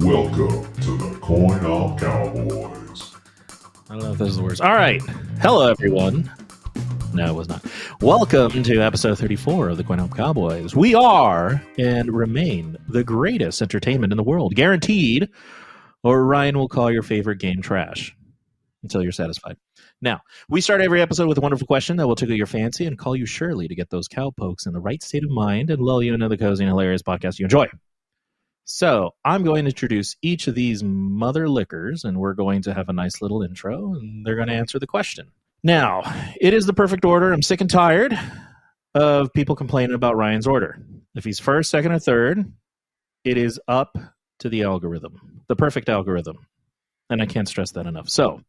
Welcome to the Coin Op Cowboys. I don't know if those are the words. All right. Hello, everyone. No, it was not. Welcome to episode 34 of the CoinOpians Cowboys. We are and remain the greatest entertainment in the world, guaranteed, or Ryan will call your favorite game trash until you're satisfied. Now, we start every episode with a wonderful question that will tickle your fancy and call you surely to get those cowpokes in the right state of mind and lull you into the cozy and hilarious podcast you enjoy. So I'm going to introduce each of these mother lickers, and we're going to have a nice little intro, and they're going to answer the question. Now, it is the perfect order. I'm sick and tired of people complaining about Ryan's order. If he's first, second, or third, it is up to the algorithm, the perfect algorithm. And I can't stress that enough. So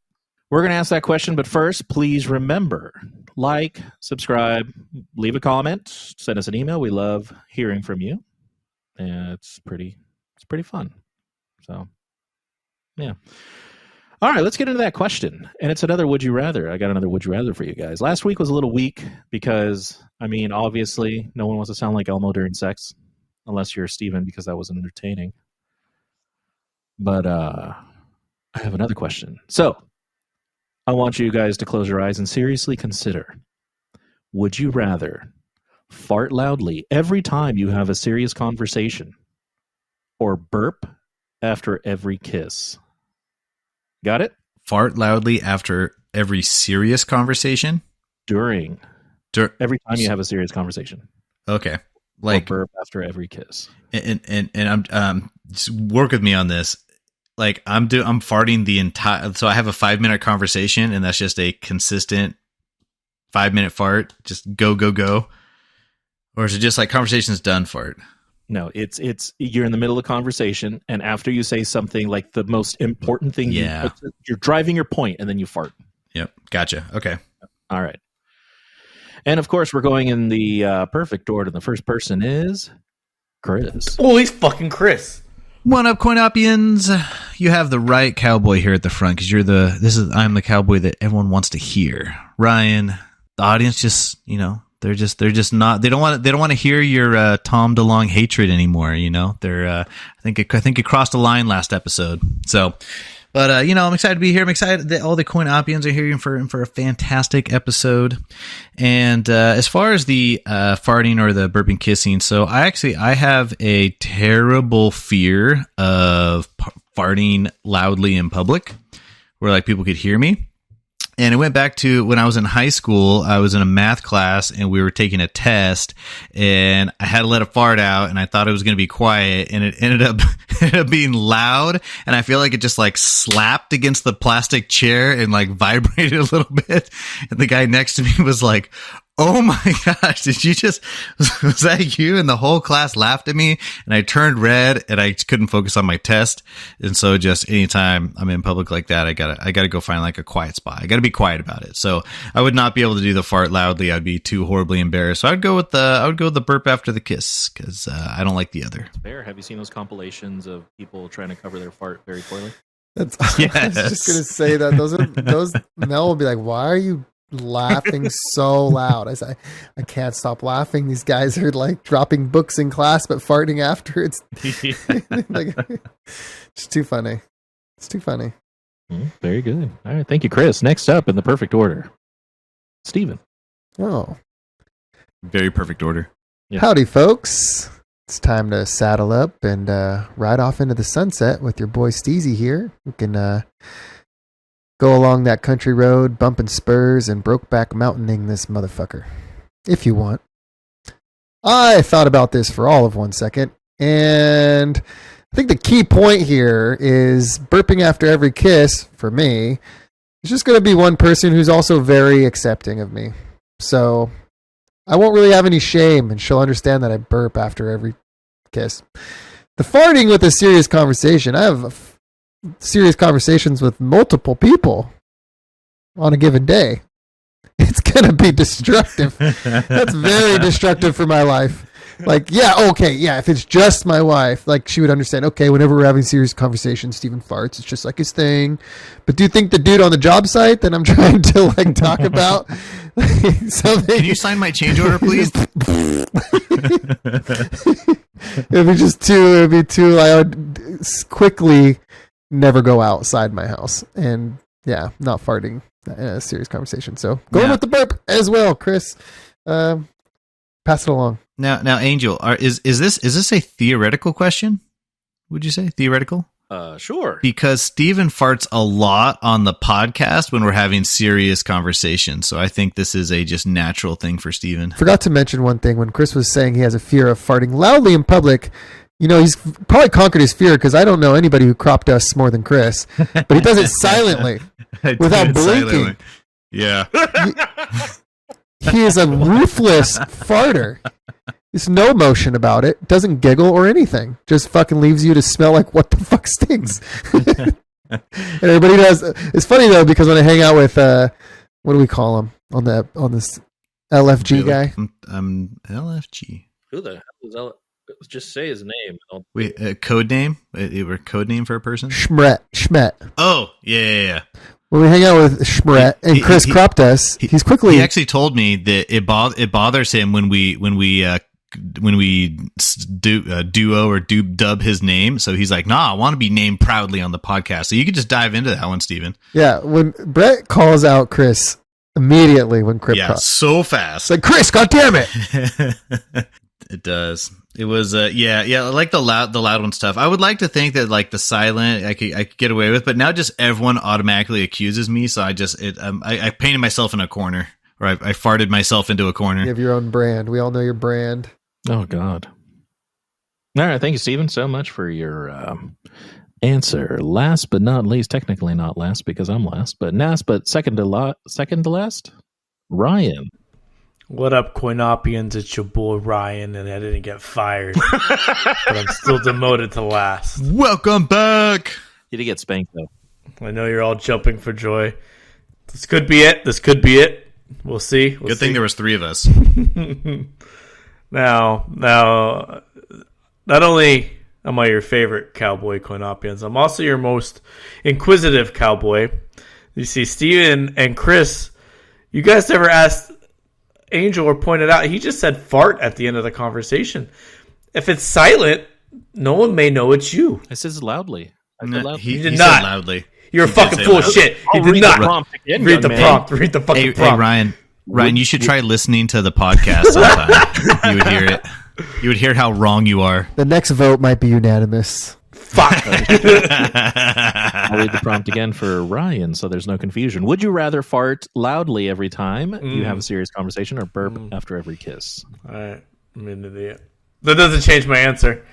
we're going to ask that question, but first, please remember, like, subscribe, leave a comment, send us an email. We love hearing from you. And it's pretty fun. So, yeah. All right, let's get into that question. And it's another would you rather. I got another would you rather for you guys. Last week was a little weak because, obviously, no one wants to sound like Elmo during sex, unless you're Steven, because that wasn't entertaining. But I have another question. So, I want you guys to close your eyes and seriously consider, would you rather fart loudly every time you have a serious conversation or burp after every kiss? Got it? Fart loudly after every serious conversation? Every time you have a serious conversation. Okay. Like or burp after every kiss. And I'm just work with me on this. Like I'm farting the entire, so I have a 5-minute conversation and that's just a consistent 5-minute fart, just go. Or is it just like conversation's done fart? No, it's you're in the middle of a conversation, and after you say something like the most important thing, you're driving your point, and then you fart. Yep, gotcha. Okay. All right. And of course, we're going in the perfect order. The first person is Chris. Oh, he's fucking Chris. What up, CoinOpians? You have the right cowboy here at the front because I'm the cowboy that everyone wants to hear. Ryan, the audience just, They're just not. They don't want to hear your Tom DeLonge hatred anymore. I think it crossed the line last episode. So, but I'm excited to be here. I'm excited that all the CoinOpians are here for a fantastic episode. And as far as the farting or the burping kissing, so I have a terrible fear of farting loudly in public, where like people could hear me. And it went back to when I was in high school. I was in a math class and we were taking a test and I had to let a fart out and I thought it was going to be quiet and it ended up being loud. And I feel like it just like slapped against the plastic chair and like vibrated a little bit. And the guy next to me was like, "Oh my gosh, was that you?" And the whole class laughed at me and I turned red and I couldn't focus on my test. And so just anytime I'm in public like that, I gotta go find like a quiet spot. I gotta be quiet about it. So I would not be able to do the fart loudly. I'd be too horribly embarrassed. So I would go with the burp after the kiss because I don't like the other. Bear, have you seen those compilations of people trying to cover their fart very poorly? Yes. I was just gonna say that those Mel will be like, "Why are you laughing so loud?" I say, "I can't stop laughing. These guys are like dropping books in class but farting after." It's like it's too funny. It's too funny. Very good. All right, thank you, Chris. Next up in the perfect order, Steven. Oh, very perfect order. Yeah. Howdy, folks. It's time to saddle up and ride off into the sunset with your boy Steezy here. We can go along that country road, bumping spurs and Brokeback Mountaining this motherfucker, if you want. I thought about this for all of 1 second, and I think the key point here is burping after every kiss, for me, is just going to be one person who's also very accepting of me. So I won't really have any shame, and she'll understand that I burp after every kiss. The farting with a serious conversation, I have serious conversations with multiple people on a given day. It's gonna be destructive. That's very destructive for my life. Like, if it's just my wife, like she would understand, okay, whenever we're having serious conversations, Steven farts, it's just like his thing. But do you think the dude on the job site that I'm trying to like talk about something? Can you sign my change order, please? It'd be too loud. quickly never go outside my house. And yeah, not farting in a serious conversation. So going with the burp as well, Chris. Pass it along. Now, Angel, is this a theoretical question? Would you say theoretical? Sure. Because Steven farts a lot on the podcast when we're having serious conversations. So I think this is a just natural thing for Steven. Forgot to mention one thing when Chris was saying he has a fear of farting loudly in public. He's probably conquered his fear because I don't know anybody who crop dusts more than Chris. But he does it silently without blinking. Silently. Yeah. He is a ruthless farter. There's no emotion about it. Doesn't giggle or anything. Just fucking leaves you to smell like what the fuck stinks. And everybody does. It's funny though because when I hang out with what do we call him on this LFG guy? LFG. Who the hell is L? Just say his name. Wait, code name? We're code name for a person? Schmet. Oh, yeah. When we hang out with Schmet and Chris cropped us, he's quickly. He actually told me that it bothers him when we duo or dub his name. So he's like, nah, I want to be named proudly on the podcast. So you could just dive into that one, Steven. Yeah, when Brett calls out Chris immediately when Chris crops. So fast. It's like, Chris, goddammit! It does. It was yeah, I like the loud one stuff. I would like to think that like the silent I could get away with, but now just everyone automatically accuses me, so I painted myself in a corner, or I farted myself into a corner. You have your own brand. We all know your brand. Oh God. All right, thank you, Steven, so much for your answer. Last but not least, technically not last because I'm last, but second to last, Ryan. What up, CoinOpians? It's your boy Ryan, and I didn't get fired, but I'm still demoted to last. Welcome back. You did get spanked though. I know you're all jumping for joy. This could be it. We'll see. Good thing there was 3 of us. Now, not only am I your favorite cowboy, CoinOpians, I'm also your most inquisitive cowboy. You see, Steven and Chris, you guys never asked Angel or pointed out, he just said fart at the end of the conversation. If it's silent, no one may know it's you. I says loudly. He did not. Said loudly. You're a fucking full of shit. He did not. Read the prompt. Read the fucking prompt. Ryan, you should try listening to the podcast sometime. You would hear it. You would hear how wrong you are. The next vote might be unanimous. Fuck. I'll read the prompt again for Ryan so there's no confusion. Would you rather fart loudly every time you have a serious conversation or burp after every kiss? All right. I'm an idiot. That doesn't change my answer.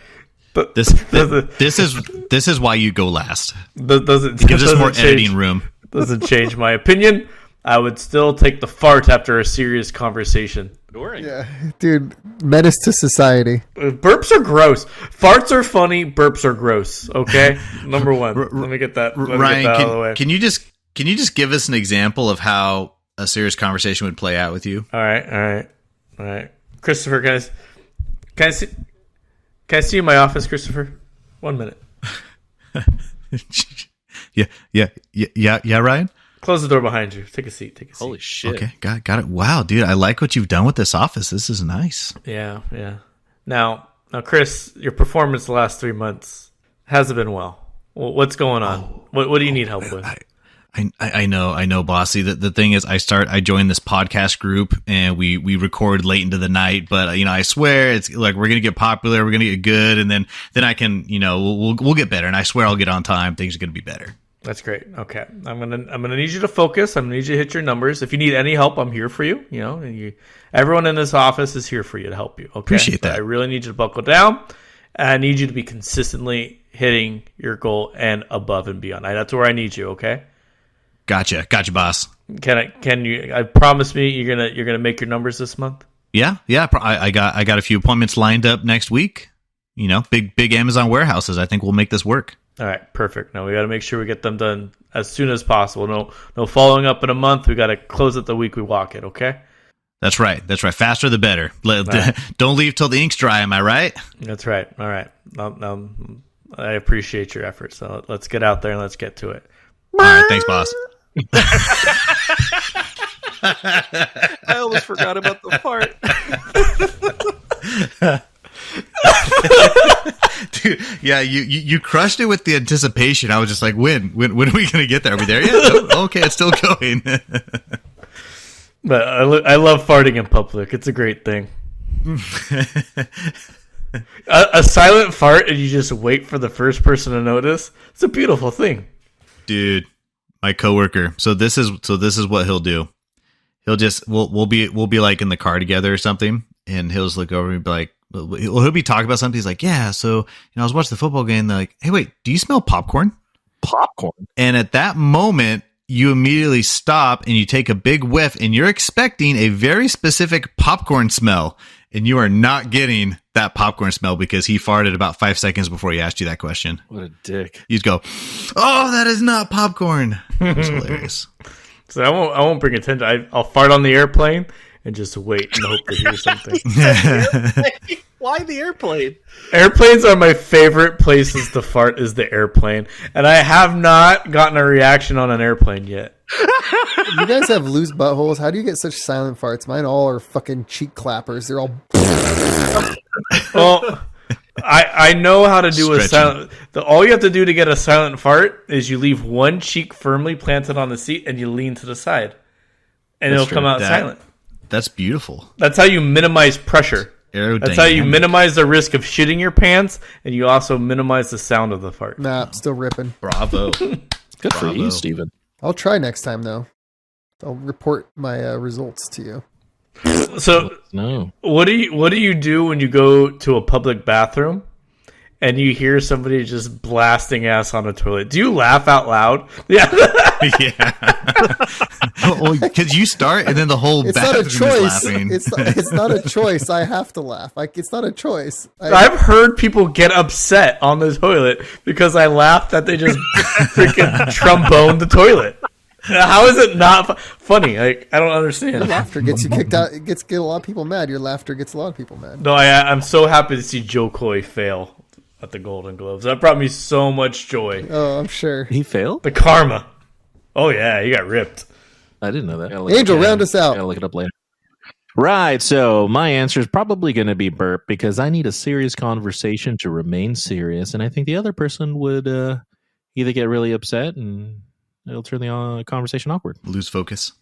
This is why you go last. It gives us more editing room. Doesn't change my opinion. I would still take the fart after a serious conversation. Yeah, dude, menace to society. Burps are gross. Farts are funny. Burps are gross. Okay, number one. Let me get that. Ryan, out of the way. Can you just give us an example of how a serious conversation would play out with you? All right. Christopher, can I see you in my office, Christopher? 1 minute. Yeah, Ryan. Close the door behind you. Take a seat. Holy shit. Okay, got it. Wow, dude, I like what you've done with this office. This is nice. Yeah. Now, Chris, your performance the last 3 months hasn't been well. What's going on? What do you need help with? I know, bossy. The thing is, I joined this podcast group and we record late into the night. But I swear it's like we're gonna get popular, we're gonna get good, and then I can we'll get better. And I swear I'll get on time. Things are gonna be better. That's great. Okay, I'm gonna need you to focus. I'm gonna need you to hit your numbers. If you need any help, I'm here for you. Everyone in this office is here for you to help you. Okay, appreciate that. But I really need you to buckle down. I need you to be consistently hitting your goal and above and beyond. That's where I need you. Okay. Gotcha, boss. Can you? I promise me you're gonna make your numbers this month. Yeah. I got a few appointments lined up next week. Big Amazon warehouses. I think we'll make this work. All right, perfect. Now we got to make sure we get them done as soon as possible. No following up in a month. We got to close it the week we walk it. Okay. That's right. Faster the better. Right. Don't leave till the ink's dry. Am I right? That's right. All right. I appreciate your effort. So let's get out there and let's get to it. All right. Thanks, boss. I almost forgot about the fart. Dude, yeah, you crushed it with the anticipation. I was just like, when are we going to get there? Are we there yet? Oh, okay, it's still going. But I love farting in public. It's a great thing. A silent fart and you just wait for the first person to notice. It's a beautiful thing. Dude, my coworker. So this is what he'll do. He'll just we'll be like in the car together or something, and he'll just look over and be like, he'll be talking about something. He's like, yeah, so I was watching the football game. And they're like, hey, wait, do you smell popcorn? Popcorn. And at that moment, you immediately stop and you take a big whiff, and you're expecting a very specific popcorn smell, and you are not getting that popcorn smell because he farted about 5 seconds before he asked you that question. What a dick. You'd go, oh, that is not popcorn. It's hilarious. So I won't bring attention. I'll fart on the airplane and just wait and hope to hear something. Why the airplane? Airplanes are my favorite places to fart is the airplane. And I have not gotten a reaction on an airplane yet. You guys have loose buttholes. How do you get such silent farts? Mine all are fucking cheek clappers. They're all. Well, I know how to do a Stretching. silent. All you have to do to get a silent fart is you leave one cheek firmly planted on the seat and you lean to the side, and That's it'll come true. out silent. That's beautiful. That's how you minimize pressure. That's how you Aerodynamic. minimize the risk of shitting your pants, and you also minimize the sound of the fart. Nah, still ripping. Bravo. Good for Bravo. you, Steven. I'll try next time though. I'll report my results to you. So, No. what do you do when you go to a public bathroom and you hear somebody just blasting ass on a toilet? Do you laugh out loud? Yeah. Yeah. Because you start and then the whole It's not a bathroom is choice. laughing. It's not a choice. I have to laugh. Like it's not a choice. I've heard people get upset on the toilet because I laughed that they just freaking tromboned the toilet. How is it not funny? Like, I don't understand. Laughter gets you kicked out. It gets a lot of people mad. Your laughter gets a lot of people mad. No, I'm so happy to see Joe Coy fail at the Golden Globes. That brought me so much joy. Oh, I'm sure. He failed? The karma. Oh yeah, he got ripped. I didn't know that. Angel, round us out. I'll look it up later. Right, so my answer is probably going to be burp because I need a serious conversation to remain serious, and I think the other person would either get really upset and it'll turn the conversation awkward. Lose focus.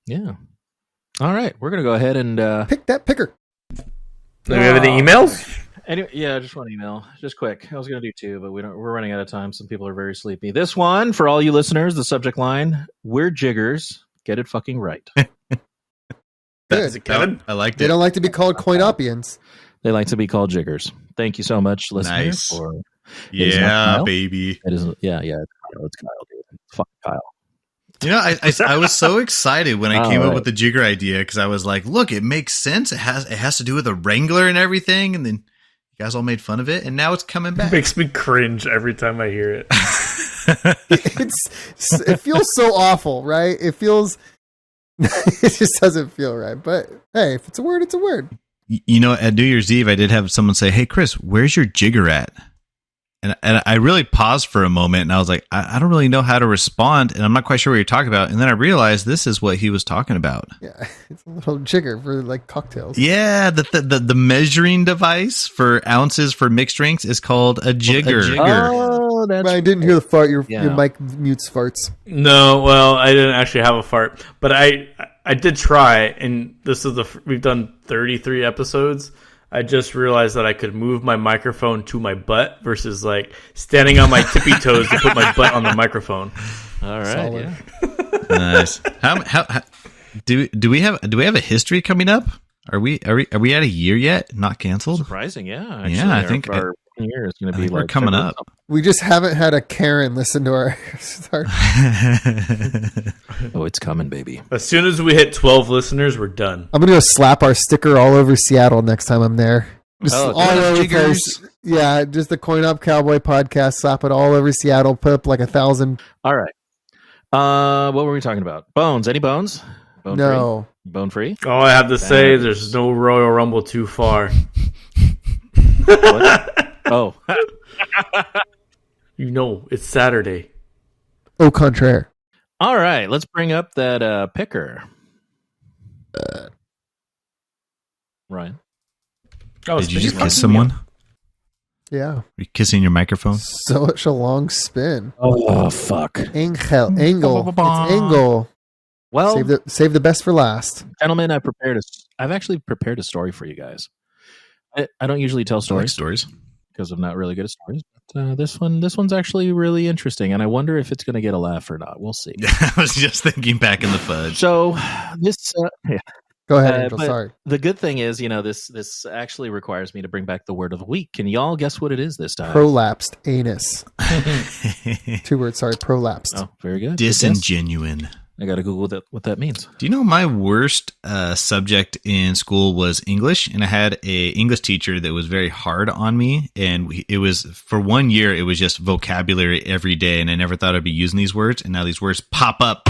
Yeah. All right, we're going to go ahead and... Pick that picker. Do we have any emails? Anyway, yeah, just one email. Just quick. I was going to do two, but we're running out of time. Some people are very sleepy. This one, for all you listeners, the subject line, we're jiggers. Get it fucking right. Is it Kevin? I liked They it. don't like to be called CoinOpians. They like to be called jiggers. Thank you so much, listeners. Nice. For, Yeah, Kyle? baby. it is, yeah, it's Kyle. It's Kyle, dude. Fuck Kyle. You know, I was so excited when I came All up right. with the jigger idea because I was like, look, it makes sense. It has to do with a Wrangler and everything. And then you guys all made fun of it, and now it's coming It back. makes me cringe every time I hear it. It feels so awful, right? It feels. It just doesn't feel right. But hey, if it's a word, it's a word. You know, at New Year's Eve, I did have someone say, "Hey, Chris, where's your jigger at?" And I really paused for a moment, and I was like, I don't really know how to respond, and I'm not quite sure what you're talking about. And then I realized this is what he was talking about. Yeah, it's a little jigger for like cocktails. Yeah, the measuring device for ounces for mixed drinks is called a jigger. Oh, that's I didn't hear the fart. Your Yeah. mic mutes farts. No, well, I didn't actually have a fart, but I did try, and this is we've done 33 episodes. I just realized that I could move my microphone to my butt versus like standing on my tippy toes to put my butt on the microphone. all right. Solid. Yeah. Nice. How do we have a history coming up? Are we at a year yet? Not canceled? Surprising, yeah. Actually, Yeah, I think our 1 year is going I to be think we're like coming February up. We just haven't had a Karen listen to our. Oh, it's coming, baby. As soon as we hit 12 listeners, we're done. I'm gonna go slap our sticker all over Seattle next time I'm there. Just Oh, all good. over the Jiggers. place. Yeah, just the Coin Up Cowboy podcast. Slap it all over Seattle. Put up like 1,000. All right. What were we talking about? Bones. Any bones? Bone No, Free? Bone free? All I have to say, there's no Royal Rumble too far. What? Oh. You know, it's Saturday. au contraire. All right. Let's bring up that picker. Ryan. Oh, Did you speaking just of kiss fucking someone? Yeah. You're kissing your microphone. Such a long spin. Oh, fuck. Angle. It's angle. Well, Save the best for last. gentlemen, I've actually prepared a story for you guys. I don't usually tell I like stories stories. because I'm not really good at stories. But this one's actually really interesting, and I wonder if it's going to get a laugh or not. We'll see. I was just thinking back in the fudge. So this, Go ahead, Angel. but Sorry. the good thing is, this actually requires me to bring back the word of the week. Can y'all guess what it is this time? Prolapsed anus. 2 words. Sorry. Prolapsed. Oh, very good. Good guess. Disingenuine. I got to Google what that means. Do you know my worst subject in school was English, and I had a English teacher that was very hard on me, and it was for 1 year it was just vocabulary every day, and I never thought I'd be using these words, and now these words pop up.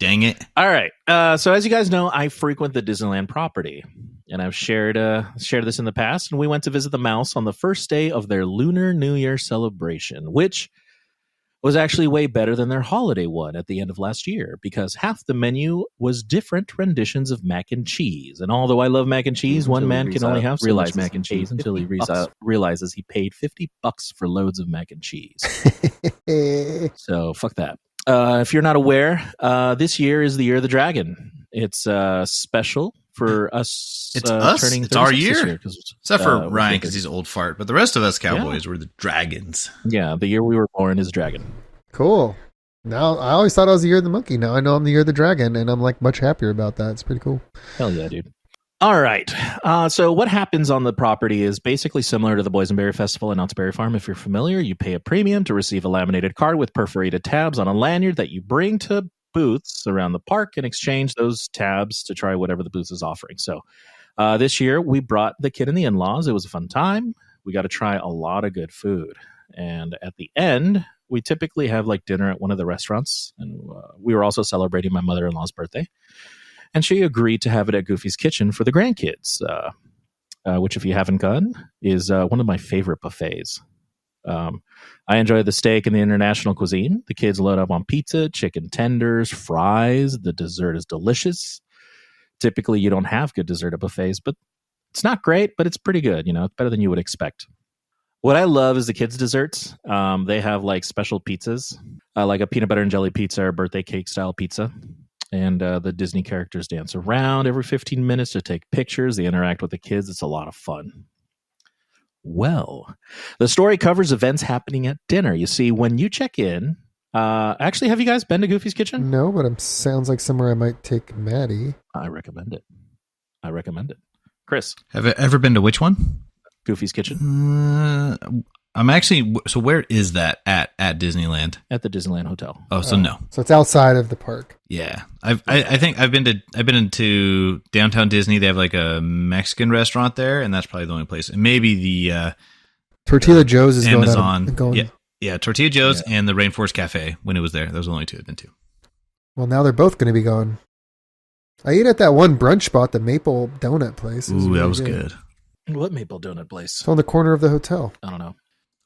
Dang it! All right. So as you guys know, I frequent the Disneyland property, and I've shared this in the past. And we went to visit the mouse on the first day of their Lunar New Year celebration, which was actually way better than their holiday one at the end of last year, because half the menu was different renditions of mac and cheese. And although I love mac and cheese, one man can only have so much mac and cheese until he realizes he paid $50 for loads of mac and cheese. So fuck that. If you're not aware, this year is the year of the dragon. It's special for us. It's us. Turning It's our 36 this year. year, Except for we're Ryan, getting- because he's old fart. But the rest of us cowboys were the dragons. Yeah, the year we were born is dragon. Cool. Now, I always thought I was the year of the monkey. Now I know I'm the year of the dragon, and I'm like much happier about that. It's pretty cool. Hell yeah, dude. All right. So what happens on the property is basically similar to the Boysenberry Festival and Knott's Berry Farm. If you're familiar, you pay a premium to receive a laminated card with perforated tabs on a lanyard that you bring to booths around the park and exchange those tabs to try whatever the booth is offering. So this year we brought the kid and the in-laws. It was a fun time. We got to try a lot of good food. And at the end, we typically have like dinner at one of the restaurants. And we were also celebrating my mother-in-law's birthday. And she agreed to have it at Goofy's Kitchen for the grandkids, which, if you haven't gone, is one of my favorite buffets. I enjoy the steak and the international cuisine. The kids load up on pizza, chicken tenders, fries. The dessert is delicious. Typically, you don't have good dessert at buffets, but it's not great, but it's pretty good. It's better than you would expect. What I love is the kids' desserts. They have like special pizzas, like a peanut butter and jelly pizza or birthday cake style pizza. And the Disney characters dance around every 15 minutes to take pictures. They interact with the kids. It's a lot of fun. Well, the story covers events happening at dinner. You see, when you check in, actually, have you guys been to Goofy's Kitchen? No, but it sounds like somewhere I might take Maddie. I recommend it. Chris, Have I ever been to which one? Goofy's Kitchen I'm actually. So where is that at Disneyland? at the Disneyland Hotel. Oh, so no. So it's outside of the park. Yeah, I think I've been into downtown Disney. They have like a Mexican restaurant there, and that's probably the only place. And maybe the Tortilla Joe's is Amazon. going. Yeah, Tortilla Joe's and the Rainforest Cafe when it was there. Those are the only two I've been to. Well, now they're both going to be gone. I ate at that one brunch spot, the Maple Donut place. Ooh, really that was good. What Maple Donut place? It's on the corner of the hotel. I don't know.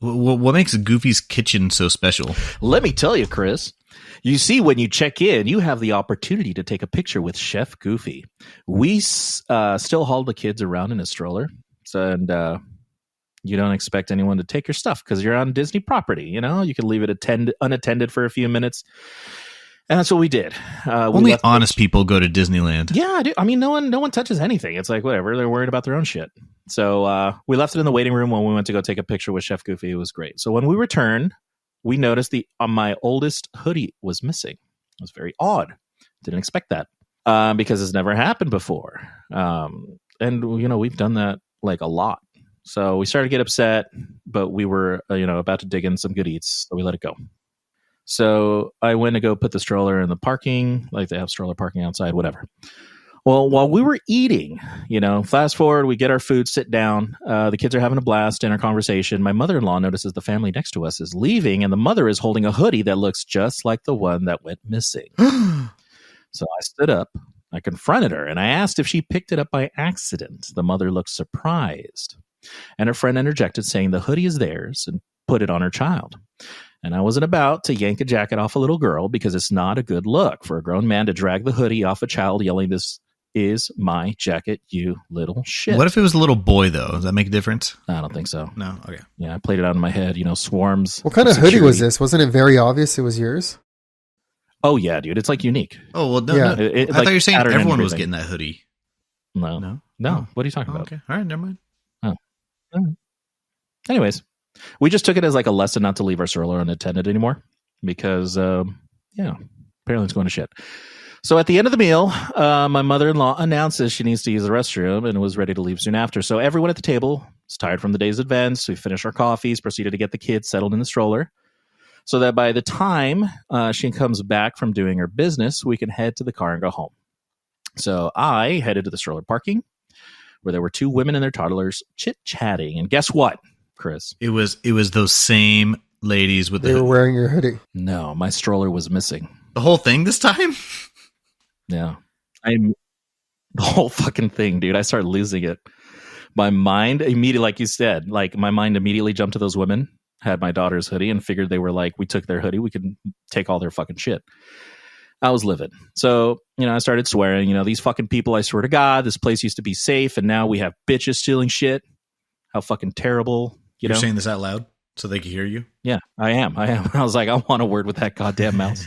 What makes Goofy's Kitchen so special? Let me tell you, Chris. You see, when you check in, you have the opportunity to take a picture with Chef Goofy. We still haul the kids around in a stroller, and you don't expect anyone to take your stuff because you're on Disney property. You can leave it unattended for a few minutes. And that's what we did. Only honest people go to Disneyland. Yeah, I do. I mean, no one touches anything. It's like, whatever. They're worried about their own shit. So we left it in the waiting room when we went to go take a picture with Chef Goofy. It was great. So when we returned, we noticed my oldest hoodie was missing. It was very odd. Didn't expect that because it's never happened before. And we've done that like a lot. So we started to get upset, but we were about to dig in some good eats, so we let it go. So I went to go put the stroller in the parking, like they have stroller parking outside, whatever. Well, while we were eating, fast forward, we get our food, sit down. The kids are having a blast in our conversation. My mother-in-law notices the family next to us is leaving, and the mother is holding a hoodie that looks just like the one that went missing. So I stood up, I confronted her, and I asked if she picked it up by accident. The mother looked surprised, and her friend interjected, saying the hoodie is theirs and put it on her child. And I wasn't about to yank a jacket off a little girl because it's not a good look for a grown man to drag the hoodie off a child yelling this is my jacket, you little shit. What if it was a little boy, though? Does that make a difference? I don't think so. No? Okay. Yeah, I played it out in my head. Swarms. What kind of security. hoodie was this? Wasn't it very obvious it was yours? Oh, yeah, dude. It's like unique. Oh, well, no. Yeah. no. It- I like thought you were saying pattern and everyone was everything. getting that hoodie. No. No? No. Oh. What are you talking Oh, about? okay. All right, never mind. Anyways, we just took it as like a lesson not to leave our stroller unattended anymore because, apparently it's going to shit. So at the end of the meal, my mother-in-law announces she needs to use the restroom and was ready to leave soon after. So everyone at the table is tired from the day's events. We finished our coffees, proceeded to get the kids settled in the stroller so that by the time she comes back from doing her business, we can head to the car and go home. So I headed to the stroller parking where there were two women and their toddlers chit-chatting. And guess what, Chris? It was those same ladies with They were wearing your hoodie. No, my stroller was missing. the whole thing this time? Yeah. The whole fucking thing, dude. I started losing it. My mind immediately, like you said, my mind immediately jumped to those women, had my daughter's hoodie, and figured they were like, we took their hoodie, we could take all their fucking shit. I was livid. So, I started swearing, these fucking people, I swear to God, this place used to be safe, and now we have bitches stealing shit. How fucking terrible, You're saying this out loud so they can hear you? Yeah, I am. I was like, I want a word with that goddamn mouse.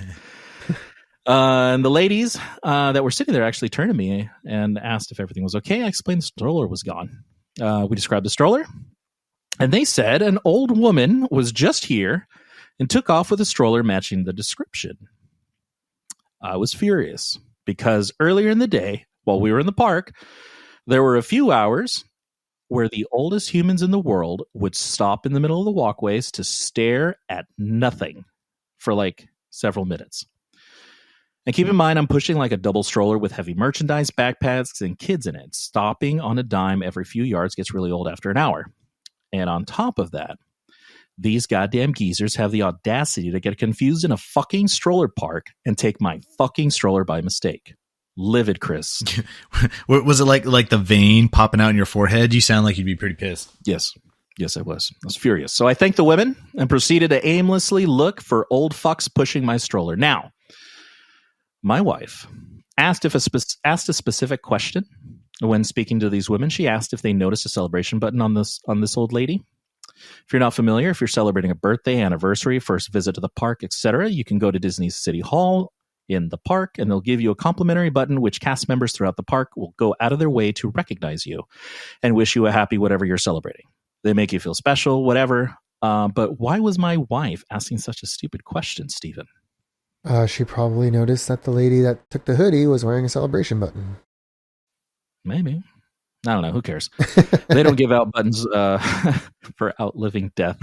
And the ladies that were sitting there actually turned to me and asked if everything was okay. I explained the stroller was gone. We described the stroller, and they said an old woman was just here and took off with a stroller matching the description. I was furious because earlier in the day, while we were in the park, there were a few hours where the oldest humans in the world would stop in the middle of the walkways to stare at nothing for like several minutes. And keep in mind, I'm pushing like a double stroller with heavy merchandise, backpacks, and kids in it. Stopping on a dime every few yards gets really old after an hour. And on top of that, these goddamn geezers have the audacity to get confused in a fucking stroller park and take my fucking stroller by mistake. Livid, Chris. Was it like the vein popping out in your forehead? You sound like you'd be pretty pissed. Yes, I was. I was furious. So I thanked the women and proceeded to aimlessly look for old fucks pushing my stroller. Now, my wife asked asked a specific question when speaking to these women. She asked if they noticed a celebration button on this old lady. If you're not familiar, if you're celebrating a birthday, anniversary, first visit to the park, etc., you can go to Disney's City Hall in the park, and they'll give you a complimentary button, which cast members throughout the park will go out of their way to recognize you and wish you a happy whatever you're celebrating. They make you feel special, whatever. But why was my wife asking such a stupid question, Stephen? She probably noticed that the lady that took the hoodie was wearing a celebration button. Maybe. I don't know. Who cares? They don't give out buttons for outliving death.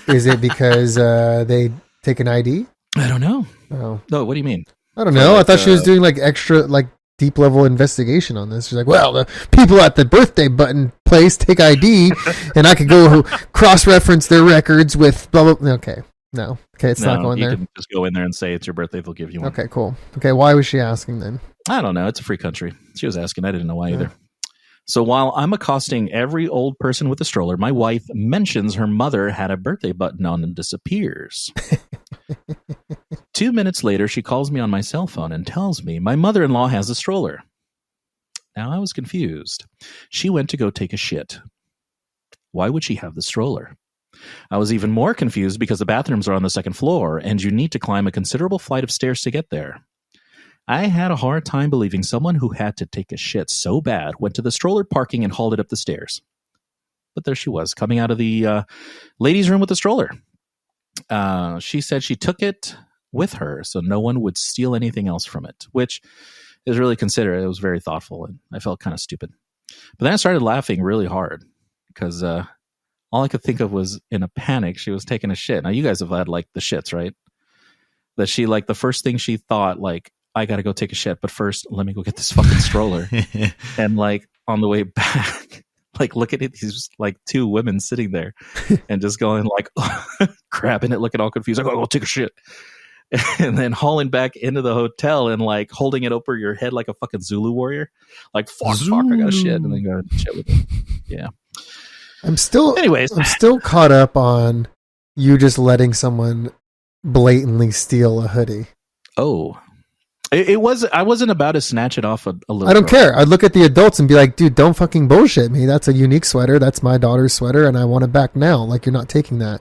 Is it because they take an ID? I don't know. Oh, No, what do you mean? I don't know. I thought she was doing like extra, like deep level investigation on this. She's like, well, the people at the birthday button place take ID, and I could go cross reference their records with blah blah. Okay, no, okay, it's not going you there. can just go in there and say it's your birthday. They'll give you one. Okay, cool. Okay, why was she asking then? I don't know. It's a free country. She was asking. I didn't know why either. So while I'm accosting every old person with a stroller, my wife mentions her mother had a birthday button on and disappears. 2 minutes later, she calls me on my cell phone and tells me my mother-in-law has a stroller. Now, I was confused. She went to go take a shit. Why would she have the stroller? I was even more confused because the bathrooms are on the second floor and you need to climb a considerable flight of stairs to get there. I had a hard time believing someone who had to take a shit so bad went to the stroller parking and hauled it up the stairs. But there she was, coming out of the ladies' room with the stroller. She said she took it with her so no one would steal anything else from it, which is really considerate. It was very thoughtful, and I felt kind of stupid. But then I started laughing really hard because all I could think of was, in a panic, she was taking a shit. Now, you guys have had, like, the shits, right? That she, like, the first thing she thought, like, I got to go take a shit, but first, let me go get this fucking stroller. And, like, on the way back, like, look at it, these, like, two women sitting there and just going, like, grabbing it, looking all confused. I got to go take a shit. And then hauling back into the hotel and, like, holding it over your head like a fucking Zulu warrior. Like, fuck, I got to shit. And then go shit with it. Yeah. I'm still caught up on you just letting someone blatantly steal a hoodie. Oh, It was. I wasn't about to snatch it off a little. I don't care. I'd look at the adults and be like, dude, don't fucking bullshit me. That's a unique sweater. That's my daughter's sweater, and I want it back now. Like, you're not taking that.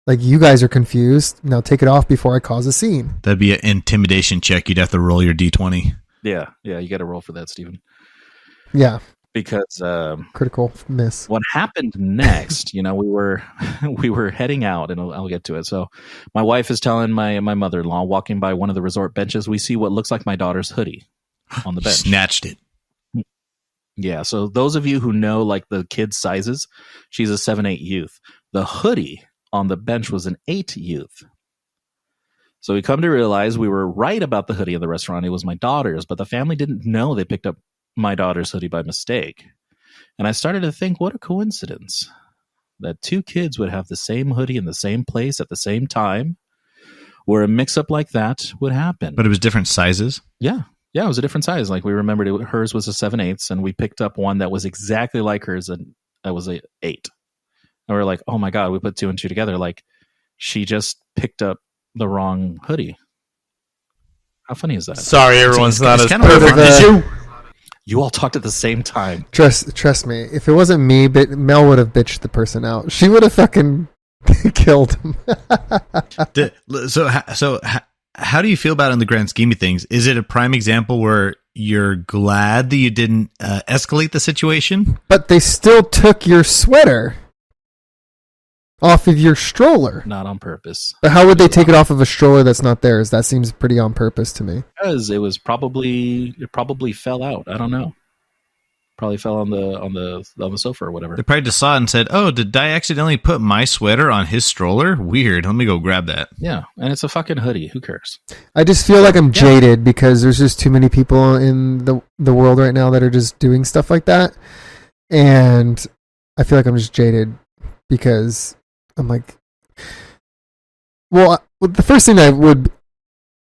Like, you guys are confused. Now take it off before I cause a scene. That'd be an intimidation check. You'd have to roll your D20. Yeah. You got to roll for that, Steven. Yeah. Because critical miss. what happened next, we were heading out, and I'll get to it. So my wife is telling my mother-in-law, walking by one of the resort benches, we see what looks like my daughter's hoodie on the bench. Snatched it. Yeah. So those of you who know like the kids' sizes, she's a 7-8 youth. The hoodie on the bench was an 8 youth. So we come to realize we were right about the hoodie of the restaurant. It was my daughter's, but the family didn't know they picked up my daughter's hoodie by mistake. And I started to think, what a coincidence that two kids would have the same hoodie in the same place at the same time, where a mix-up like that would happen. But it was different sizes? Yeah, it was a different size. Like, we remembered hers was a 7/8, and we picked up one that was exactly like hers, and that was a 8. And we were like, oh my God, we put 2 and 2 together. Like, she just picked up the wrong hoodie. How funny is that? Sorry, everyone's not as kind of perfect as you. You all talked at the same time. Trust me. If it wasn't me, but Mel would have bitched the person out. She would have fucking killed him. So how do you feel about it in the grand scheme of things? Is it a prime example where you're glad that you didn't escalate the situation? But they still took your sweater off of your stroller. Not on purpose. But how would they take it off of a stroller that's not theirs? That seems pretty on purpose to me. Because it probably fell out. I don't know. Probably fell on the sofa or whatever. They probably just saw it and said, "Oh, did I accidentally put my sweater on his stroller? Weird. Let me go grab that." Yeah, and it's a fucking hoodie. Who cares? I just feel like I'm jaded because there's just too many people in the world right now that are just doing stuff like that, and I feel like I'm just jaded because I'm like, well, the first thing that would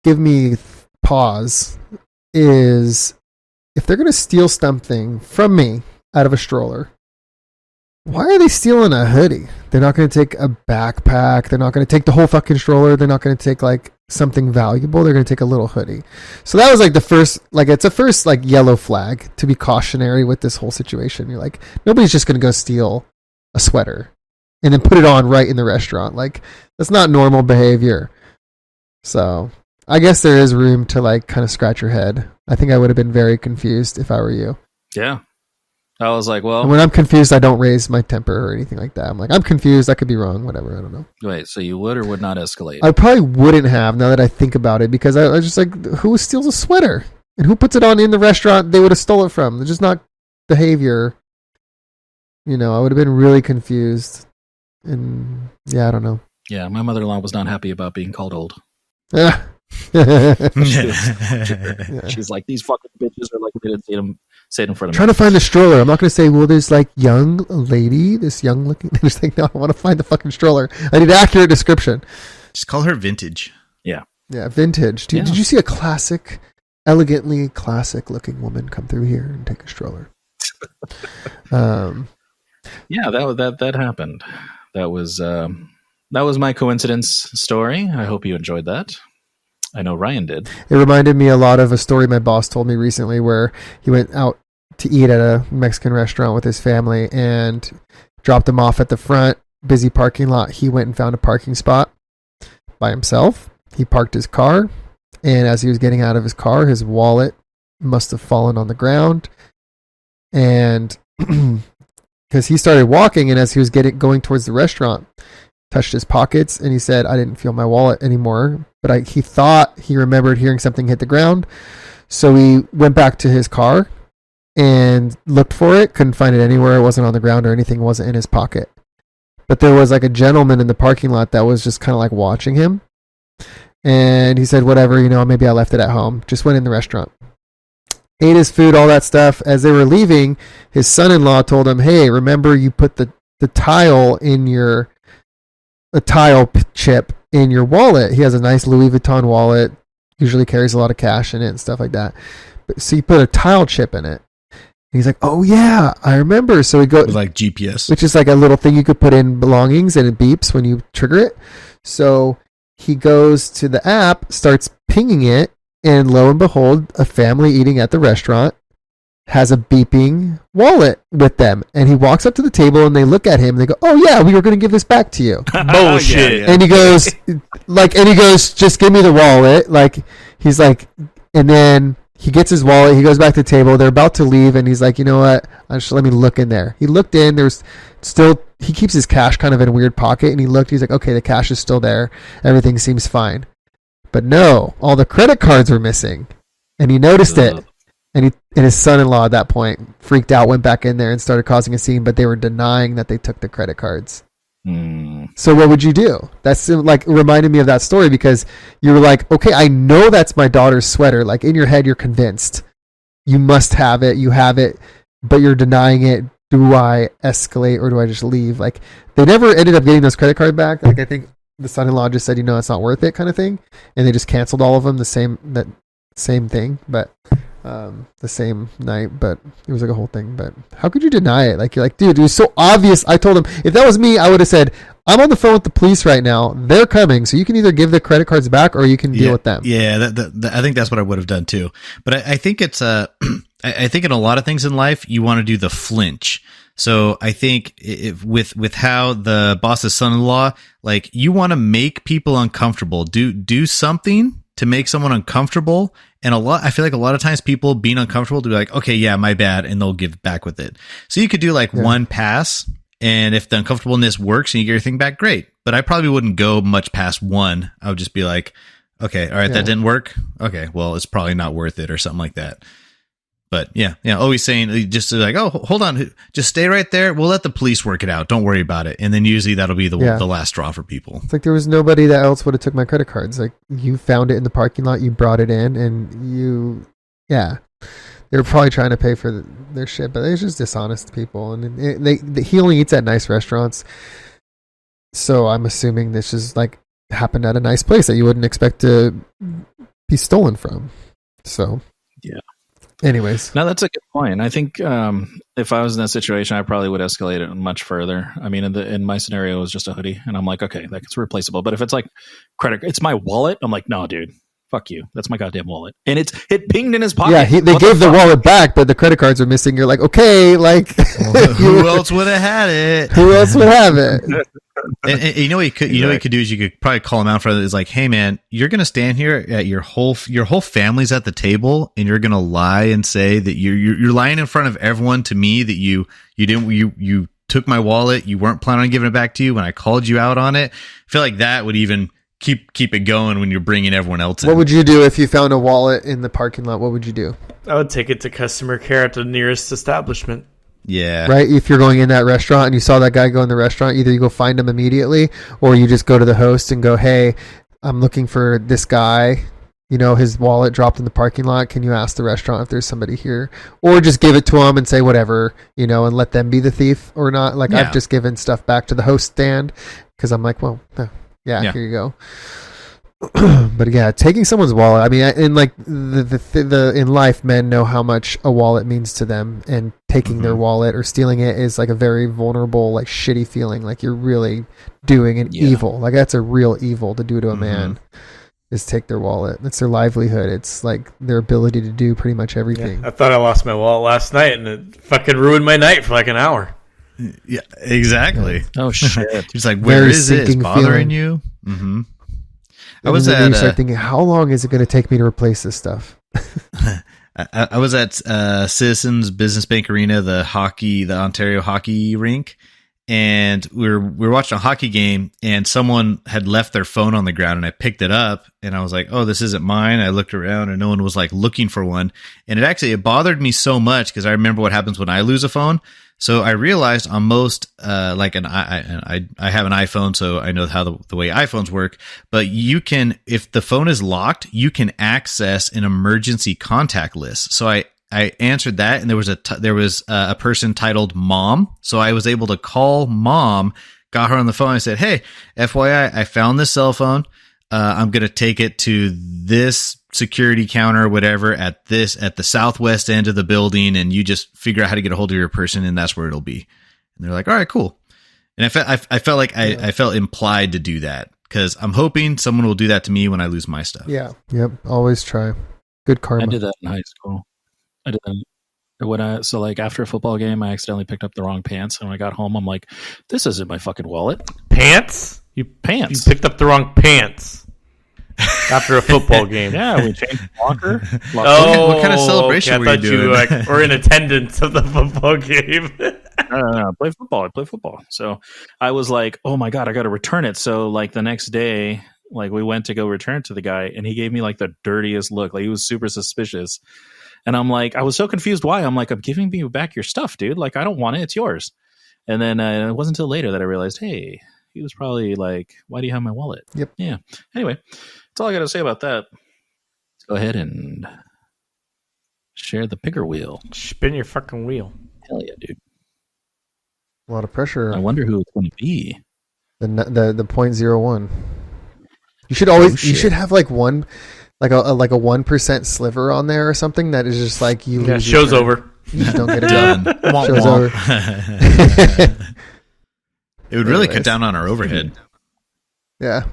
give me pause is if they're going to steal something from me out of a stroller, why are they stealing a hoodie? They're not going to take a backpack. They're not going to take the whole fucking stroller. They're not going to take like something valuable. They're going to take a little hoodie. So that was like the first, like it's a first like yellow flag to be cautionary with this whole situation. You're like, nobody's just going to go steal a sweater and then put it on right in the restaurant. Like, that's not normal behavior. So I guess there is room to like kind of scratch your head. I think I would have been very confused if I were you. Yeah. I was like, well... And when I'm confused, I don't raise my temper or anything like that. I'm like, I'm confused. I could be wrong. Whatever. I don't know. Wait, so you would or would not escalate? I probably wouldn't have, now that I think about it, because I was just like, who steals a sweater? And who puts it on in the restaurant they would have stole it from? They're just not behavior. I would have been really confused. And yeah, I don't know. Yeah, my mother-in-law was not happy about being called old. Yeah. She's like, these fucking bitches are like, they didn't say it in front of me. Trying to find the stroller. I'm not going to say, well, there's like young lady, this young looking. Just like, no, I want to find the fucking stroller. I need an accurate description. Just call her vintage. Yeah. Yeah, vintage. Did you see a classic, elegantly classic looking woman come through here and take a stroller? Yeah, that happened. That was my coincidence story. I hope you enjoyed that. I know Ryan did. It reminded me a lot of a story my boss told me recently where he went out to eat at a Mexican restaurant with his family and dropped them off at the front, busy parking lot. He went and found a parking spot by himself. He parked his car, and as he was getting out of his car, his wallet must have fallen on the ground. And because he started walking, and as he was going towards the restaurant, touched his pockets, and he said, I didn't feel my wallet anymore, but he thought he remembered hearing something hit the ground. So he went back to his car and looked for it, couldn't find it anywhere. It wasn't on the ground or anything, wasn't in his pocket. But there was like a gentleman in the parking lot that was just kind of like watching him. And he said, whatever, maybe I left it at home. Just went in the restaurant. Ate his food, all that stuff. As they were leaving, his son-in-law told him, hey, remember you put the tile in a tile chip in your wallet. He has a nice Louis Vuitton wallet, usually carries a lot of cash in it and stuff like that. So he put a tile chip in it. And he's like, oh yeah, I remember. So he goes, like GPS, which is like a little thing you could put in belongings and it beeps when you trigger it. So he goes to the app, starts pinging it, And lo and behold, a family eating at the restaurant has a beeping wallet with them. And he walks up to the table and they look at him and they go, "Oh yeah, we were going to give this back to you." Bullshit. Yeah. And he goes, "Just give me the wallet." Like, he's like, and then he gets his wallet. He goes back to the table. They're about to leave. And he's like, "You know what? Let me look in there." He looked in. There's still, he keeps his cash kind of in a weird pocket. And he looked, he's like, "Okay, the cash is still there. Everything seems fine." But no, all the credit cards were missing. And he noticed it. And his son-in-law at that point freaked out, went back in there and started causing a scene, but they were denying that they took the credit cards. So what would you do? That's like reminded me of that story, because you were like, okay, I know that's my daughter's sweater. Like, in your head, you're convinced you must have it, you have it, but you're denying it. Do I escalate or do I just leave? Like, they never ended up getting those credit cards back. Like, I think the son-in-law just said, it's not worth it, kind of thing, and they just canceled all of them the same thing, but the same night. But it was like a whole thing. But how could you deny it? Like, you're like, dude, it was so obvious. I told him, if that was me, I would have said, "I'm on the phone with the police right now. They're coming, so you can either give the credit cards back or you can deal with them." Yeah, I think that's what I would have done too. But I think it's I think in a lot of things in life, you want to do the flinch. So I think with how the boss's son-in-law, like, you want to make people uncomfortable. Do something to make someone uncomfortable. And I feel like a lot of times people being uncomfortable to be like, "Okay, yeah, my bad," and they'll give back with it. So you could do like one pass, and if the uncomfortableness works and you get your thing back, great. But I probably wouldn't go much past one. I would just be like, "Okay, all right, that didn't work. Okay, well, it's probably not worth it," or something like that. But yeah, always saying just like, "Oh, hold on, just stay right there. We'll let the police work it out. Don't worry about it." And then usually that'll be the last straw for people. It's like there was nobody that else would have took my credit cards. Like, you found it in the parking lot, you brought it in, and they were probably trying to pay for their shit, but they're just dishonest people. And he only eats at nice restaurants, so I'm assuming this just like happened at a nice place that you wouldn't expect to be stolen from. So yeah. Anyways, no, that's a good point. I think if I was in that situation, I probably would escalate it much further. I mean, in my scenario, it was just a hoodie, and I'm like, okay, that's replaceable. But if it's like it's my wallet, I'm like, no, dude, fuck you. That's my goddamn wallet, and it pinged in his pocket. Yeah, they gave the wallet back, but the credit cards are missing. You're like, okay, like who else would have had it? Who else would have it? And you know what you could do is you could probably call him out for it. It's like, "Hey man, you're gonna stand here at your whole family's at the table, and you're gonna lie and say that you're lying in front of everyone to me that you took my wallet, you weren't planning on giving it back to you when I called you out on it." I feel like that would even keep it going when you're bringing everyone else in. What would you do if you found a wallet in the parking lot? What would you do? I would take it to customer care at the nearest establishment. Yeah. Right? If you're going in that restaurant and you saw that guy go in the restaurant, either you go find him immediately or you just go to the host and go, "Hey, I'm looking for this guy. His wallet dropped in the parking lot. Can you ask the restaurant if there's somebody here?" Or just give it to him and say whatever, and let them be the thief or not. Like, I've just given stuff back to the host stand because I'm like, well, here you go. But yeah, taking someone's wallet. I mean, in like in life, men know how much a wallet means to them, and taking their wallet or stealing it is like a very vulnerable, like shitty feeling. Like, you're really doing an evil. Like, that's a real evil to do to a man. Is take their wallet. It's their livelihood. It's like their ability to do pretty much everything. Yeah, I thought I lost my wallet last night, and it fucking ruined my night for like an hour. Yeah, exactly. Oh shit! He's like, "Where is it? It's bothering you?" I was at. You start thinking, how long is it going to take me to replace this stuff? I was at Citizens Business Bank Arena, the Ontario hockey rink, and we were watching a hockey game, and someone had left their phone on the ground, and I picked it up, and I was like, "Oh, this isn't mine." I looked around, and no one was like looking for one, and it bothered me so much because I remember what happens when I lose a phone. So I realized on most, I have an iPhone, so I know how the way iPhones work, but you can, if the phone is locked, you can access an emergency contact list. So I answered that, and there was a person titled Mom. So I was able to call Mom, got her on the phone. I said, "Hey, FYI, I found this cell phone. I'm going to take it to this security counter or whatever at the southwest end of the building, and you just figure out how to get a hold of your person, and that's where it'll be." And they're like, "All right, cool." And I felt like I felt implied to do that because I'm hoping someone will do that to me when I lose my stuff. Yeah. Yep. Always try. Good I karma. did that in high school. I did that. So like after a football game, I accidentally picked up the wrong pants, and when I got home, I'm like, "This isn't my fucking wallet." Pants? You Pants. picked up the wrong pants after a football game. Yeah, we changed the locker. Oh, What kind of celebration okay. were I you thought doing? like, were in attendance of the football game. No, I play football. So I was like, "Oh my god, I got to return it." So like the next day, like we went to go return it to the guy, and he gave me like the dirtiest look. Like he was super suspicious. And I'm like, I was so confused why. I'm like, I'm giving you back your stuff, dude. Like, I don't want it. It's yours. And then it wasn't until later that I realized, hey, he was probably like, why do you have my wallet? Yep. Yeah. Anyway, that's all I got to say about that. Let's go ahead and share the pigger wheel. Spin your fucking wheel. Hell yeah, dude. A lot of pressure. I wonder who it's going to be. The 0.01. You should always. You should have like one, like a 1% sliver on there or something that is just like you. Yeah, lose your show's turn. over. You just don't get it Done. done. Show's over. It would really cut Anyways. down on our overhead. Yeah.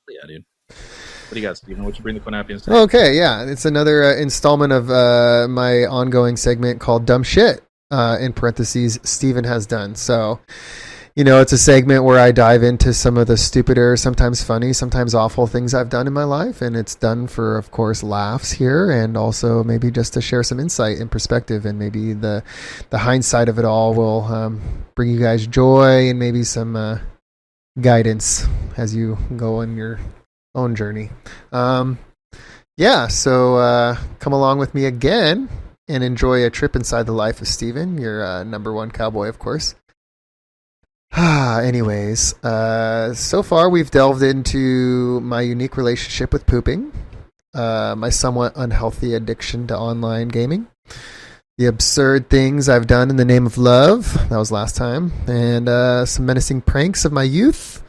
Yeah, dude. What do you got, Steven? What you bring the CoinOpians to? Okay, yeah. It's another installment of my ongoing segment called Dumb Shit, in parentheses, Steven has done. So, it's a segment where I dive into some of the stupider, sometimes funny, sometimes awful things I've done in my life. And it's done for, of course, laughs here and also maybe just to share some insight and perspective. And maybe the hindsight of it all will bring you guys joy and maybe some guidance as you go on your own journey. So come along with me again and enjoy a trip inside the life of Steven, your number one cowboy, of course. Anyways, so far we've delved into my unique relationship with pooping, my somewhat unhealthy addiction to online gaming, the absurd things I've done in the name of love, that was last time, and some menacing pranks of my youth,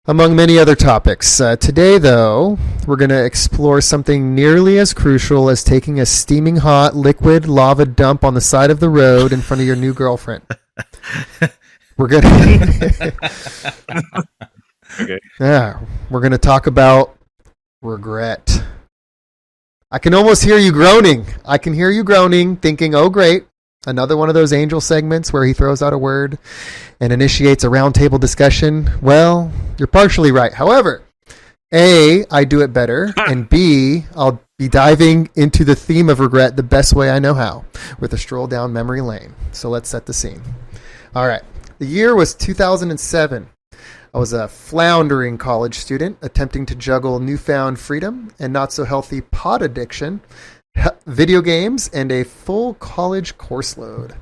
among many other topics. Today, though, we're going to explore something nearly as crucial as taking a steaming hot liquid lava dump on the side of the road in front of your new girlfriend. We're going to Okay. Yeah, we're going to talk about regret. I can almost hear you groaning. I can hear you groaning, thinking, oh, great. Another one of those angel segments where he throws out a word and initiates a roundtable discussion. Well, you're partially right. However, A, I do it better, and B, I'll be diving into the theme of regret the best way I know how, with a stroll down memory lane. So let's set the scene. All right. The year was 2007. I was a floundering college student attempting to juggle newfound freedom and not so healthy pot addiction, video games, and a full college course load.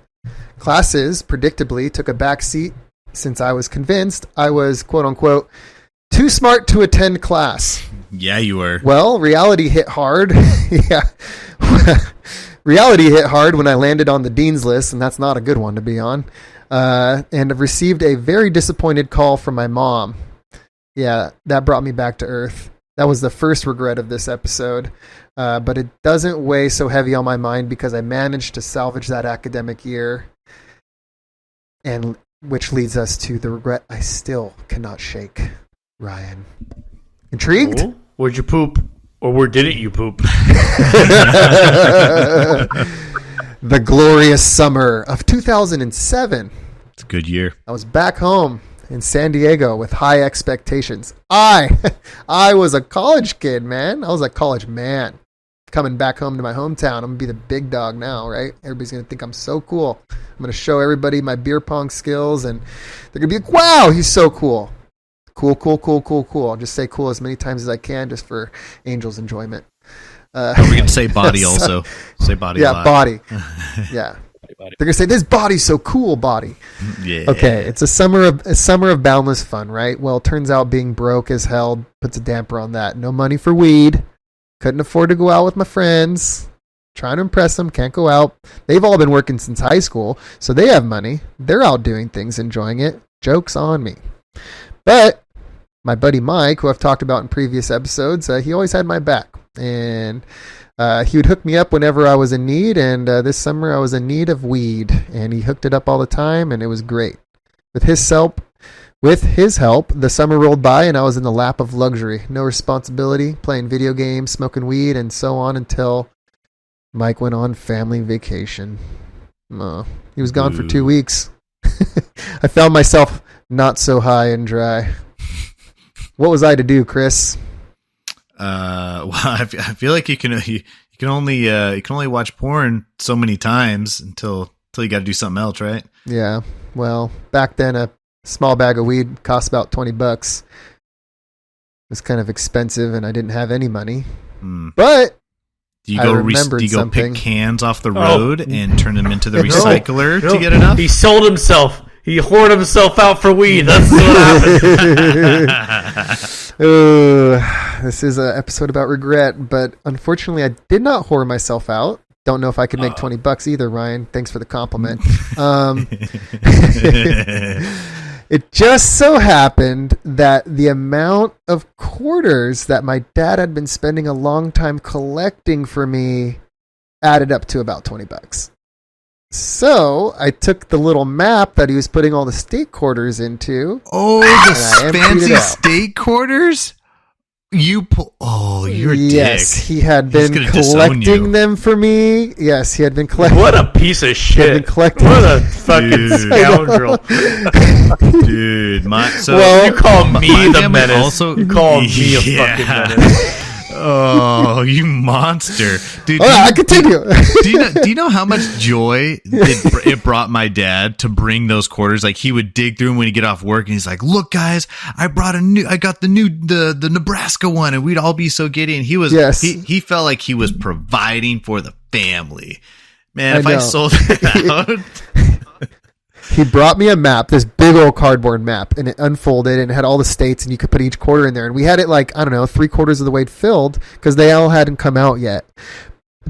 Classes, predictably, took a back seat since I was convinced I was, quote unquote, too smart to attend class. Yeah, you were. Well, reality hit hard. Yeah. Reality hit hard when I landed on the dean's list, and that's not a good one to be on. And I've received a very disappointed call from my mom. Yeah, that brought me back to earth. That was the first regret of this episode. But it doesn't weigh so heavy on my mind because I managed to salvage that academic year. And which leads us to the regret I still cannot shake. Ryan. Intrigued? Oh, where'd you poop? Or where didn't you poop? The glorious summer of 2007. It's a good year. I was back home in San Diego with high expectations. I was a college kid, man. I was a college man. Coming back home to my hometown. I'm going to be the big dog now, right? Everybody's going to think I'm so cool. I'm going to show everybody my beer pong skills, and they're going to be like, wow, he's so cool. Cool. I'll just say cool as many times as I can just for Angel's enjoyment. We're going to say body also. Say body a lot. Body. Yeah. They're going to say, this body's so cool, body. Yeah. Okay, it's a summer of boundless fun, right? Well, it turns out being broke as hell puts a damper on that. No money for weed. Couldn't afford to go out with my friends. Trying to impress them, can't go out. They've all been working since high school, so they have money. They're out doing things, enjoying it. Joke's on me. But my buddy Mike, who I've talked about in previous episodes, he always had my back. And he would hook me up whenever I was in need, and this summer I was in need of weed, and he hooked it up all the time, and it was great. With his help, With his help, the summer rolled by and I was in the lap of luxury. No responsibility, playing video games, smoking weed, and so on until Mike went on family vacation. He was gone for 2 weeks. I found myself not so high and dry. What was I to do, Chris? Well, I feel like you can only watch porn so many times until you got to do something else, right? Yeah. Well, back then a small bag of weed cost about $20. It was kind of expensive, and I didn't have any money. But do you go pick cans off the road and turn them into the recycler to get enough? He sold himself. He whored himself out for weed. That's what happened. This is an episode about regret, but unfortunately, I did not whore myself out. Don't know if I could make $20 either, Ryan. Thanks for the compliment. It just so happened that the amount of quarters that my dad had been spending a long time collecting for me added up to about $20. So I took the little map that he was putting all the state quarters into. Oh, the fancy state quarters? You're a yes, dick. He had been collecting them for me. Yes, he had been collecting. What a piece of shit! He had been collecting. What a fucking scoundrel, dude. You call me the menace. You call me a fucking menace. Oh, you monster, dude! I continue. Do you know how much joy it brought my dad to bring those quarters? Like, he would dig through them when he get off work, and he's like, "Look, guys, I got the Nebraska one," and we'd all be so giddy. And he felt like he was providing for the family. Man, if I sold it out. He brought me a map, this big old cardboard map, and it unfolded and it had all the states, and you could put each quarter in there. And we had it like, I don't know, 3/4 of the way filled because they all hadn't come out yet.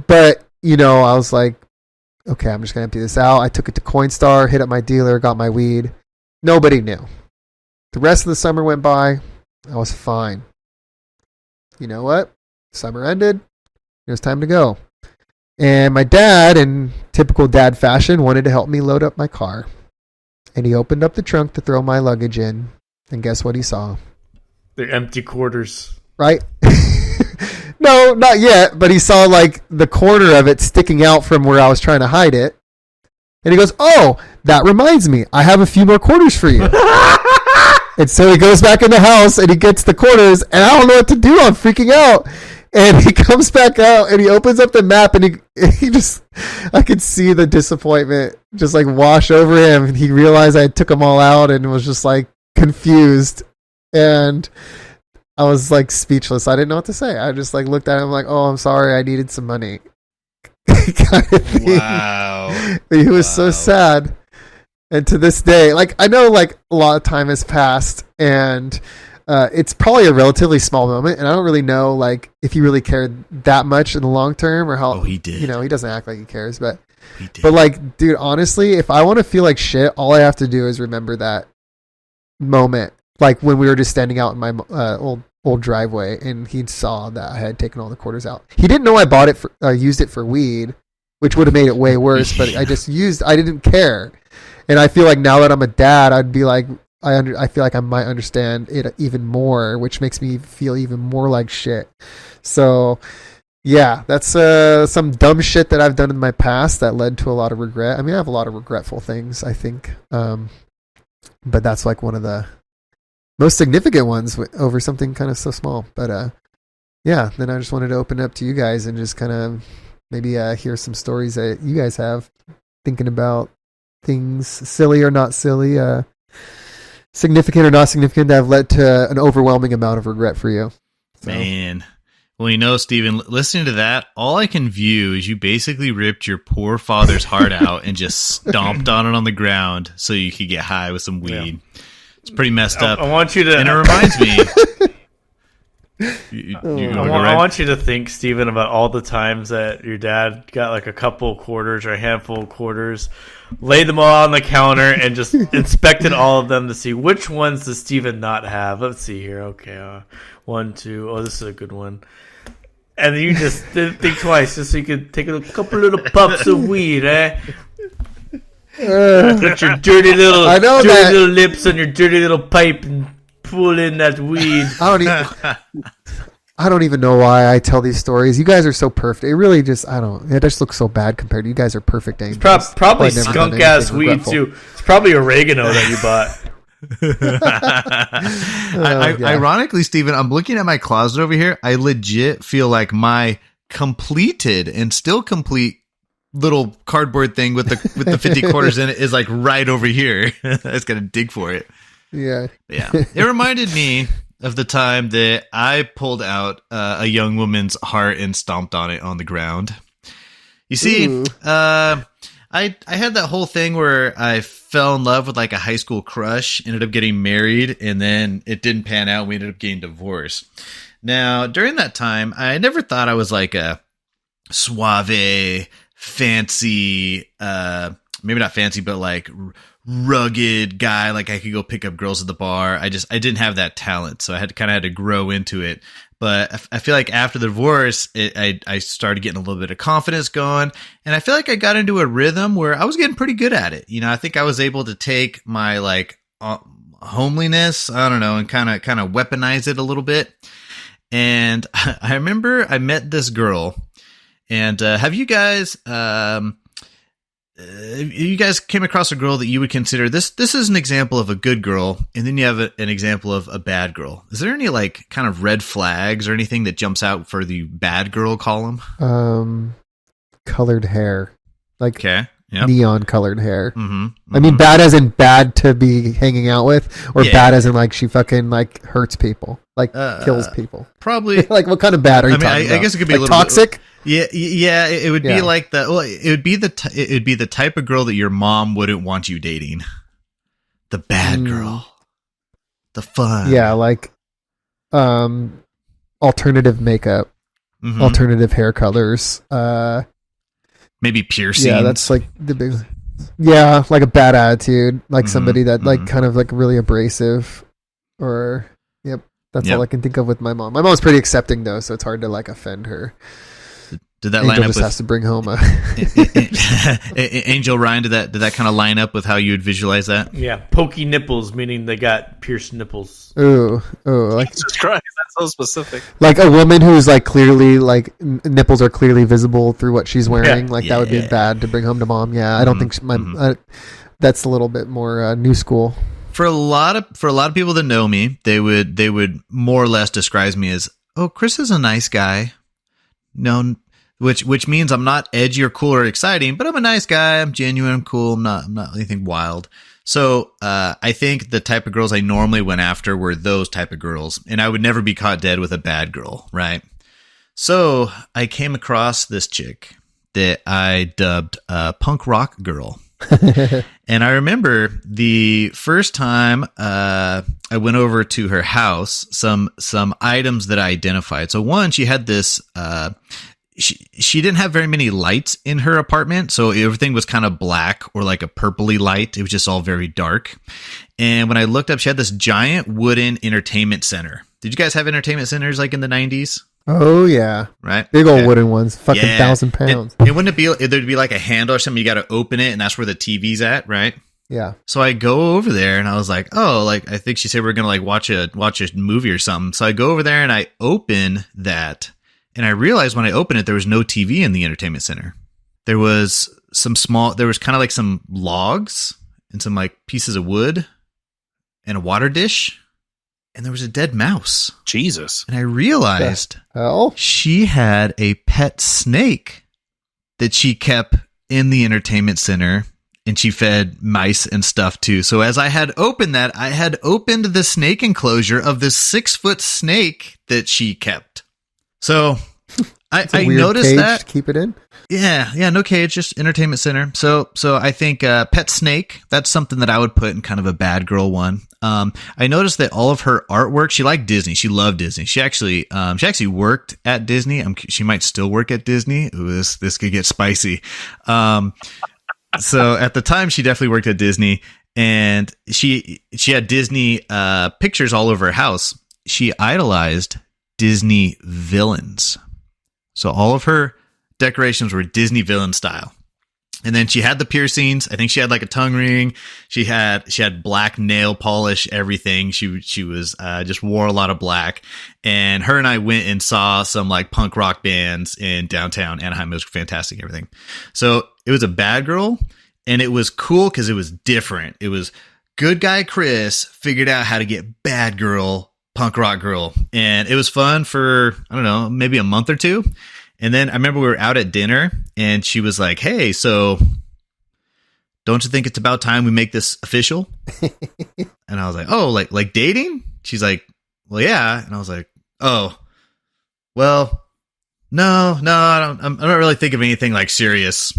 But, I was like, okay, I'm just going to empty this out. I took it to Coinstar, hit up my dealer, got my weed. Nobody knew. The rest of the summer went by. I was fine. You know what? Summer ended. It was time to go. And my dad, in typical dad fashion, wanted to help me load up my car. And he opened up the trunk to throw my luggage in. And guess what he saw? They're empty quarters. Right? No, not yet. But he saw like the corner of it sticking out from where I was trying to hide it. And he goes, "Oh, that reminds me. I have a few more quarters for you." And so he goes back in the house and he gets the quarters. And I don't know what to do. I'm freaking out. And he comes back out and he opens up the map and he just, I could see the disappointment just like wash over him. And he realized I took them all out and was just like confused. And I was like speechless. I didn't know what to say. I just like looked at him like, "Oh, I'm sorry. I needed some money." Kind of thing. Wow. He was so sad. And to this day, like, I know like a lot of time has passed and it's probably a relatively small moment, and I don't really know like if he really cared that much in the long term or how. Oh, he did. He doesn't act like he cares, but he did. But like, dude, honestly, if I want to feel like shit, all I have to do is remember that moment, like when we were just standing out in my old driveway, and he saw that I had taken all the quarters out. He didn't know I bought it for used it for weed, which would have made it way worse. But I didn't care, and I feel like now that I'm a dad, I'd be like. I feel like I might understand it even more, which makes me feel even more like shit. So, yeah, that's some dumb shit that I've done in my past that led to a lot of regret. I mean, I have a lot of regretful things, I think. But that's like one of the most significant ones over something kind of so small. But, yeah, then I just wanted to open it up to you guys and just kind of maybe hear some stories that you guys have thinking about things silly or not silly, significant or not significant, that have led to an overwhelming amount of regret for you. So. Man. Well, Stephen, listening to that, all I can view is you basically ripped your poor father's heart out and just stomped on it on the ground so you could get high with some weed. Yeah. It's pretty messed up. I want you to... And it reminds me... I want you to think, Stephen, about all the times that your dad got like a couple of quarters or a handful of quarters, laid them all on the counter, and just inspected all of them to see which ones does Stephen not have. Let's see here. Okay, 1, 2. Oh, this is a good one. And you just didn't think twice, just so you could take a couple little puffs of weed, eh? Put your dirty little, I know dirty that. little lips on your dirty little pipe and pull in that weed. I don't even know why I tell these stories. You guys are so perfect. It really just, it just looks so bad compared to you guys are perfect angels. Probably I've never done skunk ass anything weed regretful. too. It's probably oregano that you bought. Ironically, Steven, I'm looking at my closet over here. I legit feel like my completed and still complete little cardboard thing with the 50 quarters in it is like right over here. I just got to dig for it. Yeah. Yeah. It reminded me of the time that I pulled out a young woman's heart and stomped on it on the ground. You see, I had that whole thing where I fell in love with like a high school crush, ended up getting married, and then it didn't pan out. We ended up getting divorced. Now, during that time, I never thought I was like a suave, fancy, maybe not fancy, but like rugged guy. Like I could go pick up girls at the bar. I didn't have that talent. So I had to grow into it. But I feel like after the divorce, I started getting a little bit of confidence going. And I feel like I got into a rhythm where I was getting pretty good at it. You know, I think I was able to take my like homeliness, I don't know, and kind of weaponize it a little bit. And I remember I met this girl. And have you guys came across a girl that you would consider this is an example of a good girl, and then you have an example of a bad girl? Is there any like kind of red flags or anything that jumps out for the bad girl column? Colored hair, like Okay. Yep. neon colored hair. Mm-hmm. I mean, bad as in bad to be hanging out with, or Yeah. bad as in like she fucking like hurts people, like kills people. Probably. Like what kind of bad are you I mean, talking about? I guess it could be like a little toxic. Yeah. It would be Yeah. like the. Well, it would be the type of girl that your mom wouldn't want you dating. The bad girl. The fun. Yeah, like alternative makeup, Mhm. alternative hair colors. Maybe piercings. Yeah, that's like the big. Yeah, like a bad attitude, like Mhm, somebody that like mhm. kind of like really abrasive, or yep. That's Yep. all I can think of with my mom. My mom's pretty accepting though, so it's hard to like offend her. Did that Angel line up just with has to bring home a. Angel Ryan? Did that kind of line up with how you would visualize that? Yeah, pokey nipples, meaning they got pierced nipples. Ooh, like Jesus Christ, that's so specific. like a woman who's like clearly like nipples are clearly visible through what she's wearing. Yeah. Like that would be Yeah. bad to bring home to mom. Yeah, I don't think that's a little bit more new school. For a lot of people that know me, they would more or less describe me as, oh, Chris is a nice guy. No, which means I'm not edgy or cool or exciting, but I'm a nice guy. I'm genuine. I'm cool. I'm not anything wild. So I think the type of girls I normally went after were those type of girls, and I would never be caught dead with a bad girl, right? So I came across this chick that I dubbed Punk Rock Girl. And I remember the first time I went over to her house, some items that I identified. So one, she had this, she didn't have very many lights in her apartment. So everything was kind of black or like a purpley light. It was just all very dark. And when I looked up, she had this giant wooden entertainment center. Did you guys have entertainment centers like in the 90s? Oh yeah, Right? big old Okay. wooden ones, fucking Yeah. 1,000 pounds. It wouldn't be, there'd be like a handle or something. You got to open it, and that's where the TV's at, right? Yeah, So I go over there, and I was like, oh, like I think she said we're gonna like watch a movie or something. So I go over there and I open that, and I realized when I opened it, there was no TV in the entertainment center. There was there was kind of like some logs and some like pieces of wood and a water dish, and there was a dead mouse. Jesus. And I realized hell, she had a pet snake that she kept in the entertainment center, and she fed mice and stuff too. So as I had opened that, I had opened the snake enclosure of this 6-foot snake that she kept. So I it's a weird noticed cage that. to keep it in. Yeah, no cage, just entertainment center. So I think pet snake, that's something that I would put in kind of a bad girl one. I noticed that all of her artwork, she liked Disney. She loved Disney. She actually worked at Disney. she might still work at Disney. Ooh, this could get spicy. So at the time, she definitely worked at Disney, and she had Disney pictures all over her house. She idolized Disney villains. So all of her decorations were Disney villain style. And then she had the piercings. I think she had like a tongue ring. She had black nail polish, everything. She was just wore a lot of black. And her and I went and saw some like punk rock bands in downtown Anaheim. It was fantastic, everything. So it was a bad girl, and it was cool because it was different. It was good guy Chris figured out how to get bad girl, punk rock girl. And it was fun for, I don't know, maybe a month or two. And then I remember we were out at dinner, and she was like, "Hey, so don't you think it's about time we make this official?" And I was like, "Oh, like dating?" She's like, "Well, yeah." And I was like, "Oh, well, no, I don't. I'm not really thinking of anything like serious."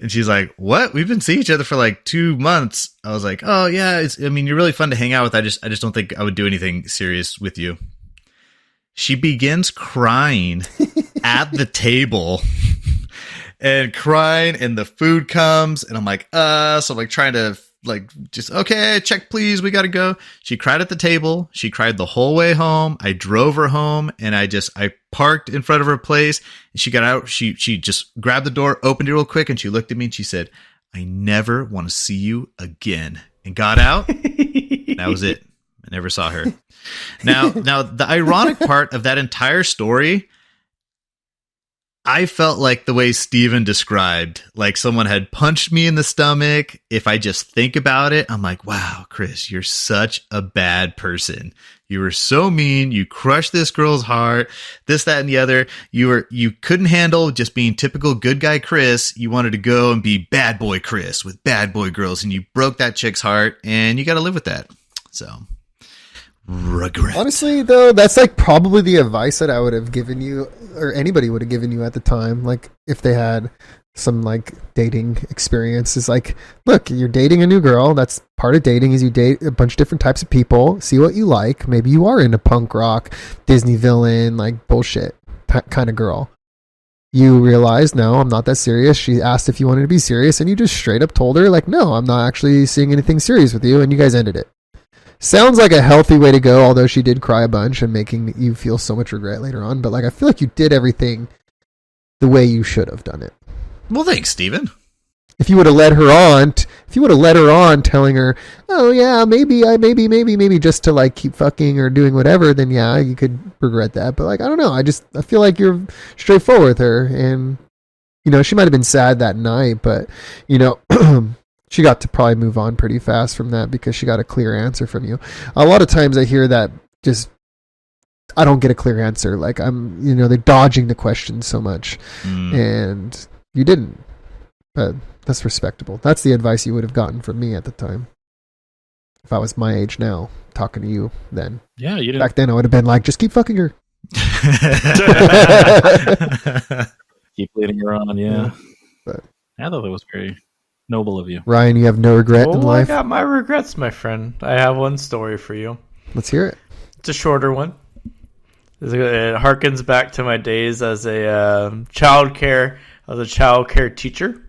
And she's like, "What? We've been seeing each other for like 2 months." I was like, "Oh yeah, you're really fun to hang out with. I just don't think I would do anything serious with you." She begins crying at the table and crying, and the food comes, and I'm like, so I'm like trying to like, just, okay, check please, we gotta go. She cried at the table. She cried the whole way home. I drove her home, and I parked in front of her place, and she got out. She just grabbed the door, opened it real quick, and she looked at me and she said, "I never want to see you again," and got out. And that was it. I never saw her. Now the ironic part of that entire story, I felt like the way Steven described, like someone had punched me in the stomach. If I just think about it, I'm like, wow, Chris, you're such a bad person. You were so mean. You crushed this girl's heart, this, that, and the other. You couldn't handle just being typical good guy Chris. You wanted to go and be bad boy Chris with bad boy girls, and you broke that chick's heart, and you got to live with that. So, regret. Honestly, though, that's like probably the advice that I would have given you, or anybody would have given you at the time. Like, if they had some like dating experience, is like, look, you're dating a new girl. That's part of dating, is you date a bunch of different types of people, see what you like. Maybe you are into punk rock, Disney villain, like bullshit kind of girl. You realize, no, I'm not that serious. She asked if you wanted to be serious, and you just straight up told her, like, no, I'm not actually seeing anything serious with you, and you guys ended it. Sounds like a healthy way to go, although she did cry a bunch and making you feel so much regret later on. But like, I feel like you did everything the way you should have done it. Well, thanks, Steven. If you would have led her on, telling her, "Oh yeah, maybe, just to like keep fucking or doing whatever," then yeah, you could regret that. But like, I don't know. I feel like you're straightforward with her, and you know, she might have been sad that night, but you know. She got to probably move on pretty fast from that because she got a clear answer from you. A lot of times I hear that just, I don't get a clear answer. Like they're dodging the question so much, and you didn't. But that's respectable. That's the advice you would have gotten from me at the time. If I was my age now, talking to you then. Yeah, you didn't. Back then I would have been like, just keep fucking her. Keep leading her on, yeah. But I thought that was very noble of you. Ryan, you have no regret in life? I got my regrets, my friend. I have one story for you. Let's hear it. It's a shorter one. It harkens back to my days as a child care teacher.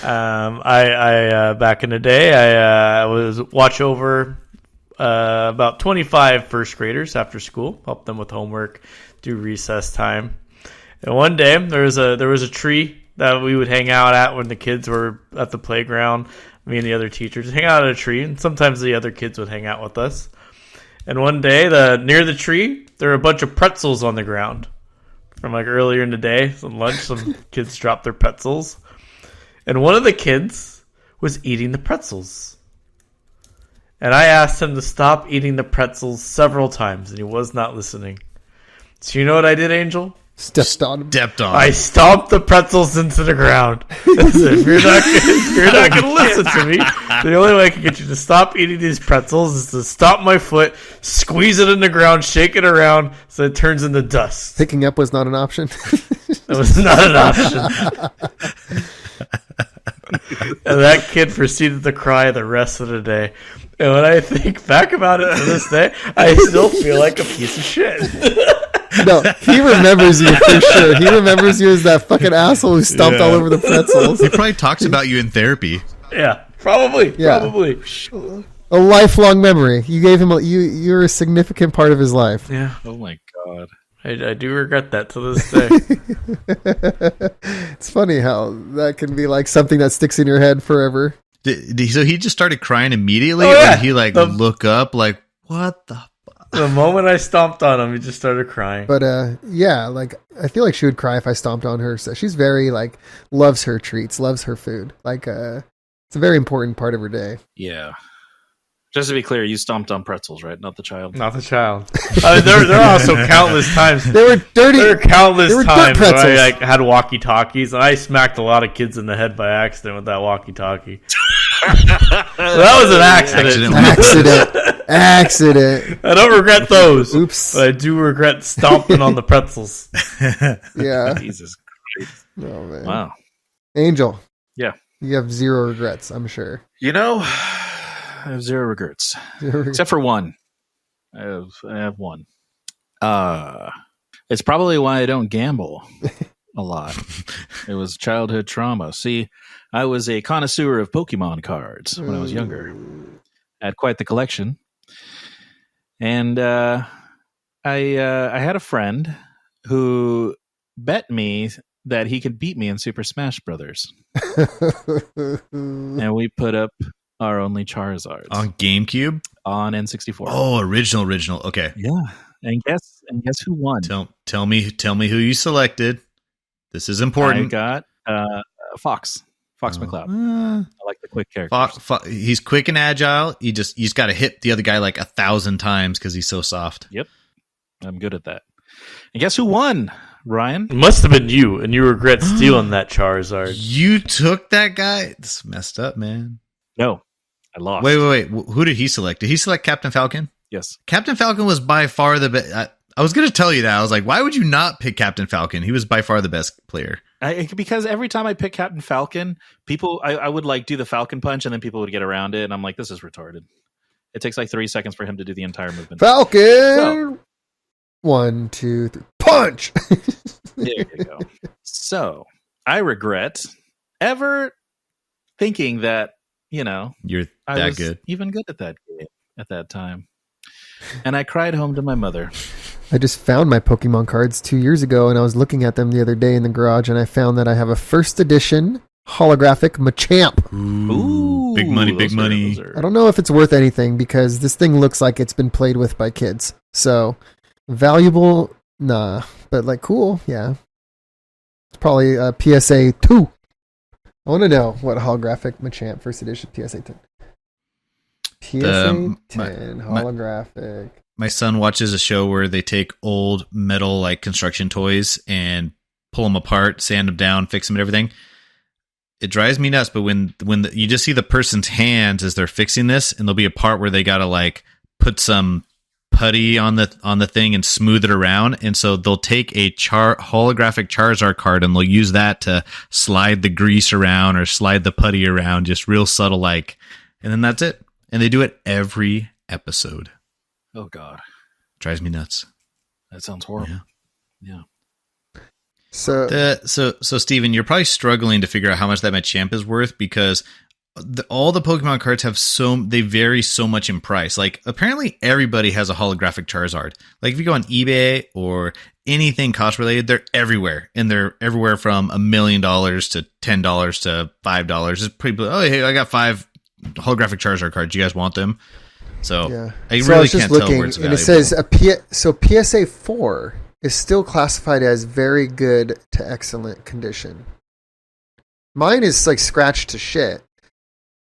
I back in the day, I was watch over about 25 first graders after school, help them with homework, do recess time. And one day there was a tree that we would hang out at when the kids were at the playground. Me and the other teachers hang out at a tree, and sometimes the other kids would hang out with us. And one day, near the tree, there were a bunch of pretzels on the ground from like earlier in the day. Some lunch, some kids dropped their pretzels, and one of the kids was eating the pretzels. And I asked him to stop eating the pretzels several times, and he was not listening. So you know what I did, Angel? Stepped on him. I stomped the pretzels into the ground. If you're not going to listen to me, the only way I can get you to stop eating these pretzels is to stop my foot, squeeze it in the ground, shake it around so it turns into dust. Picking up was not an option. That was not an option. And that kid proceeded to cry the rest of the day. And when I think back about it to this day, I still feel like a piece of shit. No, he remembers you for sure. He remembers you as that fucking asshole who stomped all over the pretzels. He probably talks about you in therapy. Yeah, probably. Yeah. Probably. A lifelong memory. You gave him you're a significant part of his life. Yeah. Oh my god. I do regret that to this day. It's funny how that can be like something that sticks in your head forever. So he just started crying immediately, Oh, yeah. or did he look up like, what the fuck? The moment I stomped on him, he just started crying. But yeah, like I feel like she would cry if I stomped on her. So she's very like loves her treats, loves her food. Like it's a very important part of her day. Yeah. Just to be clear, you stomped on pretzels, right? Not the child. Not the child. There are also countless times. They were dirty. There are countless They were dirt times where I pretzels. had walkie-talkies, and I smacked a lot of kids in the head by accident with that walkie-talkie. That was an accident. Accident. I don't regret those. Oops. But I do regret stomping on the pretzels. Yeah. Jesus Christ. Oh man. Wow. Angel. Yeah. You have zero regrets, I'm sure. You know, I have zero regrets. Except for one. I have one. It's probably why I don't gamble a lot. It was childhood trauma. See, I was a connoisseur of Pokemon cards when I was younger. I had quite the collection. And I had a friend who bet me that he could beat me in Super Smash Brothers. And we put up our only Charizards On GameCube? on N64. Oh, original. Okay. Yeah. And guess who won? Tell me who you selected. This is important. I got Fox McCloud. I like the quick character. He's quick and agile. You just got to hit the other guy like 1,000 times because he's so soft. Yep. I'm good at that. And guess who won, Ryan? It must have been you, and you regret stealing that Charizard. You took that guy? This is messed up, man. No, I lost. Wait. Who did he select? Did he select Captain Falcon? Yes. Captain Falcon was by far the best. I was going to tell you that. I was like, why would you not pick Captain Falcon? He was by far the best player. Because every time I pick Captain Falcon, I would like do the Falcon punch, and then people would get around it, and I'm like, this is retarded. It takes like 3 seconds for him to do the entire movement. Falcon! So, 1, 2, 3. Punch! there you go. So, I regret ever thinking that, You're I that was good. even good at that game at that time. And I cried home to my mother. I just found my Pokemon cards 2 years ago, and I was looking at them the other day in the garage, and I found that I have a first edition holographic Machamp. Ooh, big money. those are- I don't know if it's worth anything because this thing looks like it's been played with by kids. So, valuable, nah. But, like, cool, yeah. It's probably a PSA 2. I want to know what holographic Machamp first edition PSA 10. PSA 10 holographic. My son watches a show where they take old metal like construction toys and pull them apart, sand them down, fix them and everything. It drives me nuts, but when you just see the person's hands as they're fixing this, and there'll be a part where they gotta like put some putty on the thing and smooth it around, and so they'll take a holographic Charizard card and they'll use that to slide the grease around or slide the putty around, just real subtle like, and then that's it. And they do it every episode. Oh, God. Drives me nuts. That sounds horrible. Yeah. So, So Steven, you're probably struggling to figure out how much that Machamp is worth because all the Pokemon cards they vary so much in price. Like apparently everybody has a holographic Charizard. Like if you go on eBay or anything cost related, they're everywhere, and they're everywhere from $1 million to $10 to $5. It's pretty. Oh, hey, I got 5 holographic Charizard cards. You guys want them? So yeah. I So really was just can't looking, tell where it's and valuable. it says PSA 4 is still classified as very good to excellent condition. Mine is like scratched to shit.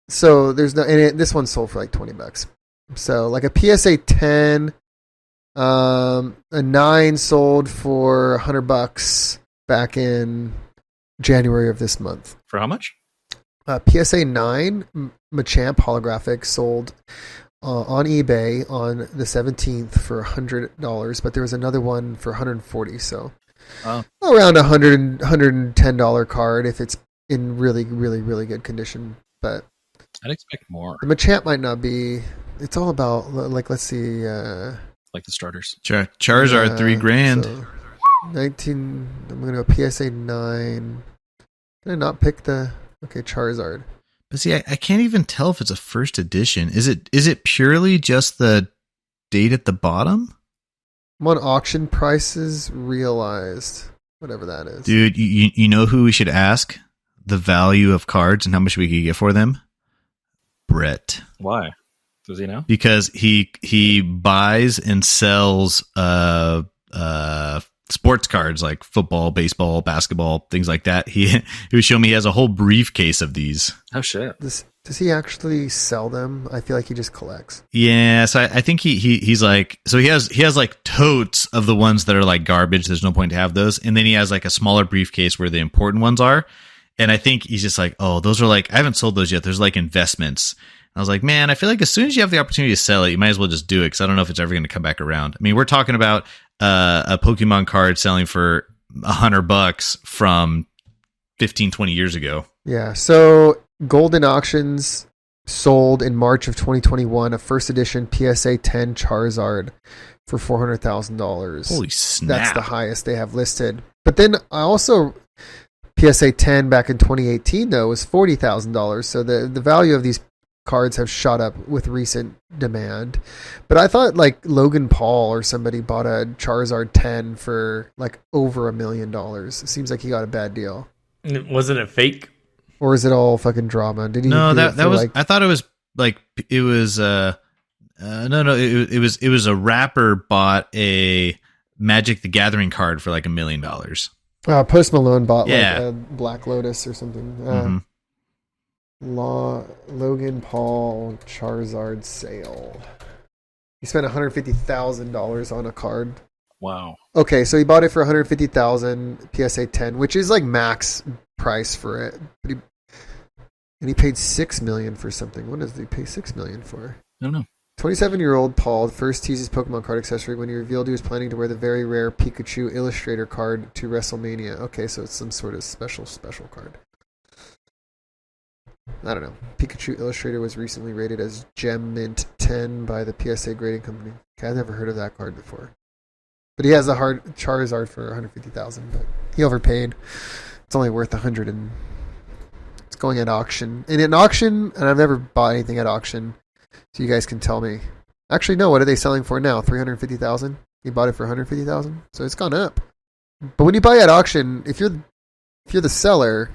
So there's no, and this one sold for like $20. So like a PSA 10, a 9 sold for $100 back in January of this month. For how much? PSA 9 Machamp holographic sold on eBay on the 17th for $100, but there was another one for $140. So around $110 card if it's in really, really, really good condition. But I'd expect more. the Machamp might not be. It's all about like, let's see. Like the starters. Charizard $3,000. So 19. I'm gonna go PSA 9. Can I not pick the Charizard? But see, I can't even tell if it's a first edition. Is it purely just the date at the bottom? I'm on auction prices realized. Whatever that is. Dude, you know who we should ask the value of cards and how much we could get for them? Brett. Why? Does he know? Because he buys and sells sports cards like football, baseball, basketball, things like that. He was showing me he has a whole briefcase of these. Oh shit. Does he actually sell them? I feel like he just collects. Yeah, so I think he's like, so he has like totes of the ones that are like garbage. There's no point to have those, and then he has like a smaller briefcase where the important ones are. And I think he's just like, oh, those are like, I haven't sold those yet. There's like investments. I was like, man, I feel like as soon as you have the opportunity to sell it, you might as well just do it because I don't know if it's ever going to come back around. I mean, we're talking about a Pokemon card selling for $100 from 15, 20 years ago. Yeah. So Golden Auctions sold in March of 2021 a first edition PSA 10 Charizard for $400,000. Holy snap. That's the highest they have listed. But then I also PSA 10 back in 2018 though was $40,000. So the value of these cards have shot up with recent demand. But I thought like Logan Paul or somebody bought a Charizard 10 for like over $1 million. It seems like he got a bad deal. Wasn't it fake? Or is it all fucking drama? Did he? No, do it that for, was. like, I thought it was like it was. No. It was a rapper bought a Magic the Gathering card for like $1 million. Post Malone bought Yeah. like a Black Lotus or something. Mhm. Logan Paul Charizard sale. He spent $150,000 on a card. Wow. Okay, so he bought it for $150,000 PSA 10, which is like max price for it. But he paid $6 million for something. What does he pay $6 million for? I don't know. 27-year-old Paul first teased his Pokemon card accessory when he revealed he was planning to wear the very rare Pikachu Illustrator card to WrestleMania. Okay, so it's some sort of special card. I don't know. Pikachu Illustrator was recently rated as Gem Mint 10 by the PSA grading company. Okay, I've never heard of that card before. But he has the hard Charizard for $150,000, but he overpaid. It's only worth $100 and it's going at auction. And in auction, and I've never bought anything at auction, so you guys can tell me. Actually, no, what are they selling for now? $350,000? He bought it for $150,000, so it's gone up. But when you buy at auction, if you're the seller,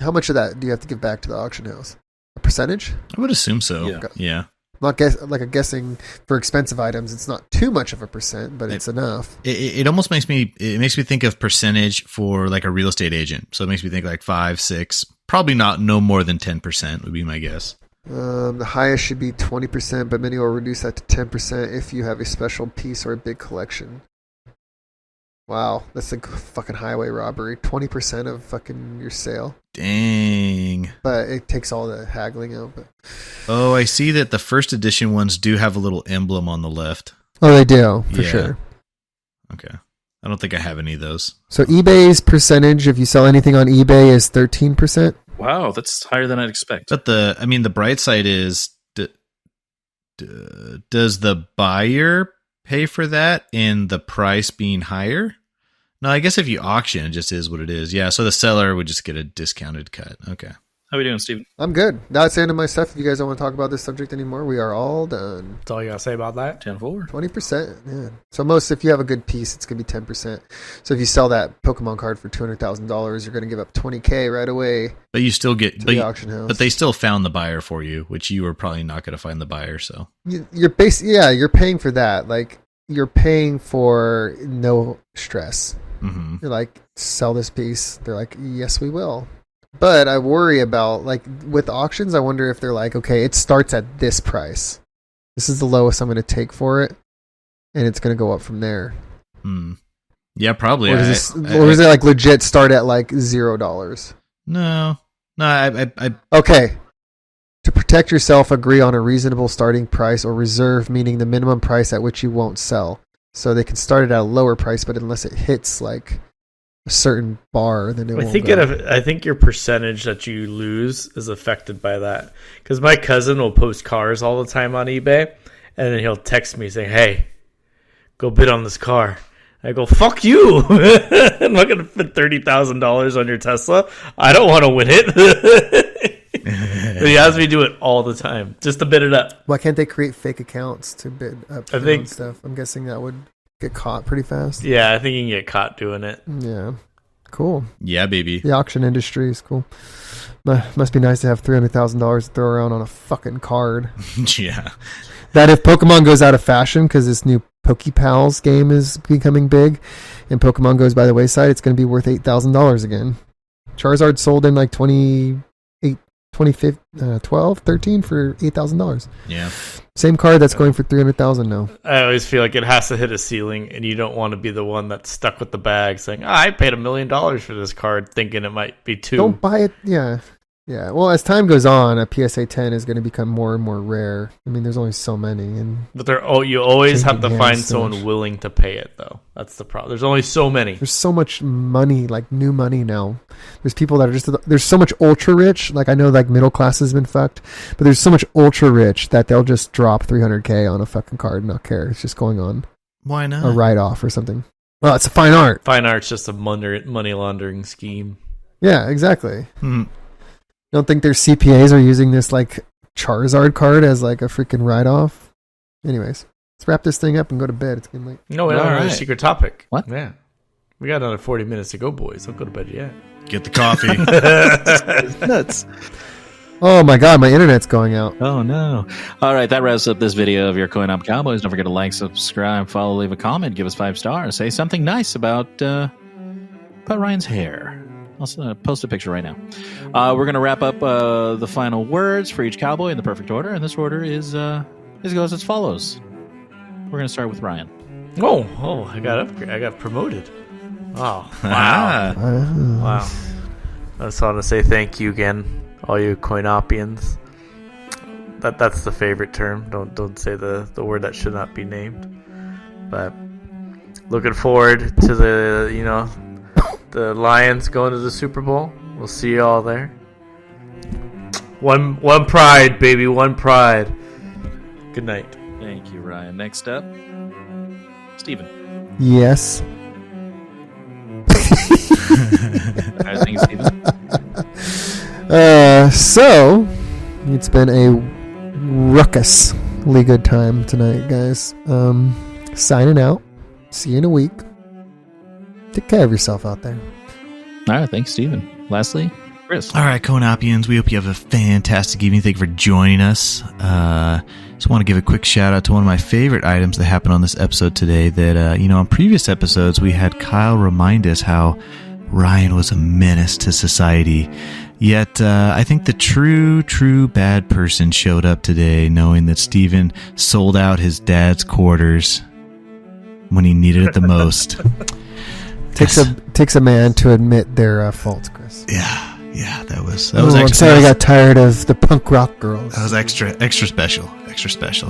how much of that do you have to give back to the auction house? A percentage? I would assume so. Yeah. Yeah. Not guessing for expensive items, it's not too much of a percent, but it's enough. It almost makes me think of percentage for like a real estate agent. So it makes me think like 5, 6, probably no more than 10% would be my guess. The highest should be 20%, but many will reduce that to 10% if you have a special piece or a big collection. Wow, that's like fucking highway robbery. 20% of fucking your sale. Dang. But it takes all the haggling out. But Oh, I see that the first edition ones do have a little emblem on the left. oh, they do, for Yeah. sure. Okay. I don't think I have any of those. So eBay's percentage, if you sell anything on eBay, is 13%. Wow, that's higher than I'd expect. But the bright side is, does the buyer pay for that in the price being higher? No, I guess if you auction, it just is what it is. Yeah, so the seller would just get a discounted cut. Okay. How we doing, Steven? I'm good. That's the end of my stuff. If you guys don't want to talk about this subject anymore, we are all done. That's all you gotta say about that. 10-4. 20%. Yeah. So if you have a good piece, it's going to be 10%. So if you sell that Pokemon card for $200,000, you're going to give up $20,000 right away But you still get to the auction house. but they still found the buyer for you, which you were probably not going to find the buyer, so. You're you're paying for that. Like, you're paying for no stress. Mhm. You're like, sell this piece. They're like, yes, we will. But I worry about, like, with auctions, I wonder if they're like, okay, it starts at this price. This is the lowest I'm going to take for it, and it's going to go up from there. Hmm. Yeah, probably. Or does it like legit start at like $0? No. I Okay. To protect yourself, agree on a reasonable starting price or reserve, meaning the minimum price at which you won't sell. So they can start it at a lower price, but unless it hits like a certain bar, then it won't go. I think your percentage that you lose is affected by that. Because my cousin will post cars all the time on eBay, and then he'll text me saying, "Hey, go bid on this car." I go, "Fuck you! I'm not gonna put $30,000 on your Tesla. I don't want to win it." But he has me do it all the time just to bid it up. Why can't they create fake accounts to bid up I think- stuff? I'm guessing that would get caught pretty fast. Yeah, I think you can get caught doing it. Yeah. Cool. Yeah, baby. The auction industry is cool. Must be nice to have $300,000 to throw around on a fucking card. Yeah. That if Pokemon goes out of fashion because this new PokePals game is becoming big and Pokemon goes by the wayside, it's going to be worth $8,000 again. Charizard sold in like 2012, 13 for $8,000. Yeah. Same card that's going for $300,000 now. I always feel like it has to hit a ceiling, and you don't want to be the one that's stuck with the bag saying, I paid $1 million for this card thinking it might be $2 million. Don't buy it. Yeah. Yeah. Well, as time goes on, a PSA 10 is going to become more and more rare. I mean, there's only so many. But you always have to Changing find hands, someone willing to pay it, though. That's the problem. There's only so many. There's so much money, like new money now. There's people that are there's so much ultra rich. Like I know like middle class has been fucked, but there's so much ultra rich that they'll just drop $300K on a fucking card and not care. It's just going on Why not? a write off or something. Well, it's a fine art. Fine art's just a money laundering scheme. Yeah, exactly. Hmm. Don't think their CPAs are using this like Charizard card as like a freaking write off. Anyways, let's wrap this thing up and go to bed. It's getting late. No, we don't have a secret topic. What? Yeah. We got another 40 minutes to go, boys. Don't go to bed yet. Get the coffee. Nuts. Oh my god, my internet's going out. Oh no. All right, that wraps up this video of your Coin Op Cowboys. Don't forget to like, subscribe, follow, leave a comment, give us 5 stars, say something nice about Ryan's hair. I'll post a picture right now. We're going to wrap up the final words for each cowboy in the perfect order, and this order goes as follows. We're going to start with Ryan. Oh, I got promoted. Oh, wow. Wow. I just want to say thank you again, all you CoinOpians. That's the favorite term. Don't say the word that should not be named. But looking forward to the Lions going to the Super Bowl. We'll see you all there. One pride, baby, one pride. Good night. Thank you, Ryan. Next up, Steven. Yes. I think Steven. So it's been a ruckusly good time tonight, guys. Signing out. See you in a week. Take care of yourself out there. All right, thanks, Steven. Lastly, Chris. All right, CoinOpians, we hope you have a fantastic evening. Thank you for joining us. Just want to give a quick shout out to one of my favorite items that happened on this episode today. That on previous episodes, we had Kyle remind us how Ryan was a menace to society. Yet, I think the true bad person showed up today, knowing that Steven sold out his dad's quarters when he needed it the most. Takes a man to admit their faults, Chris. Yeah, that was I'm extra. sorry I got tired of the punk rock girls. That was extra special.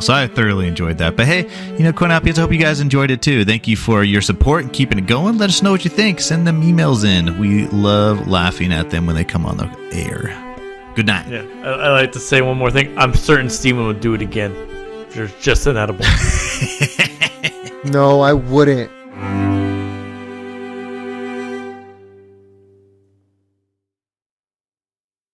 So I thoroughly enjoyed that. But hey, CoinOpians, I hope you guys enjoyed it too. Thank you for your support and keeping it going. Let us know what you think. Send them emails in. We love laughing at them when they come on the air. Good night. Yeah, I like to say one more thing. I'm certain Steven would do it again. There's just an edible. No, I wouldn't.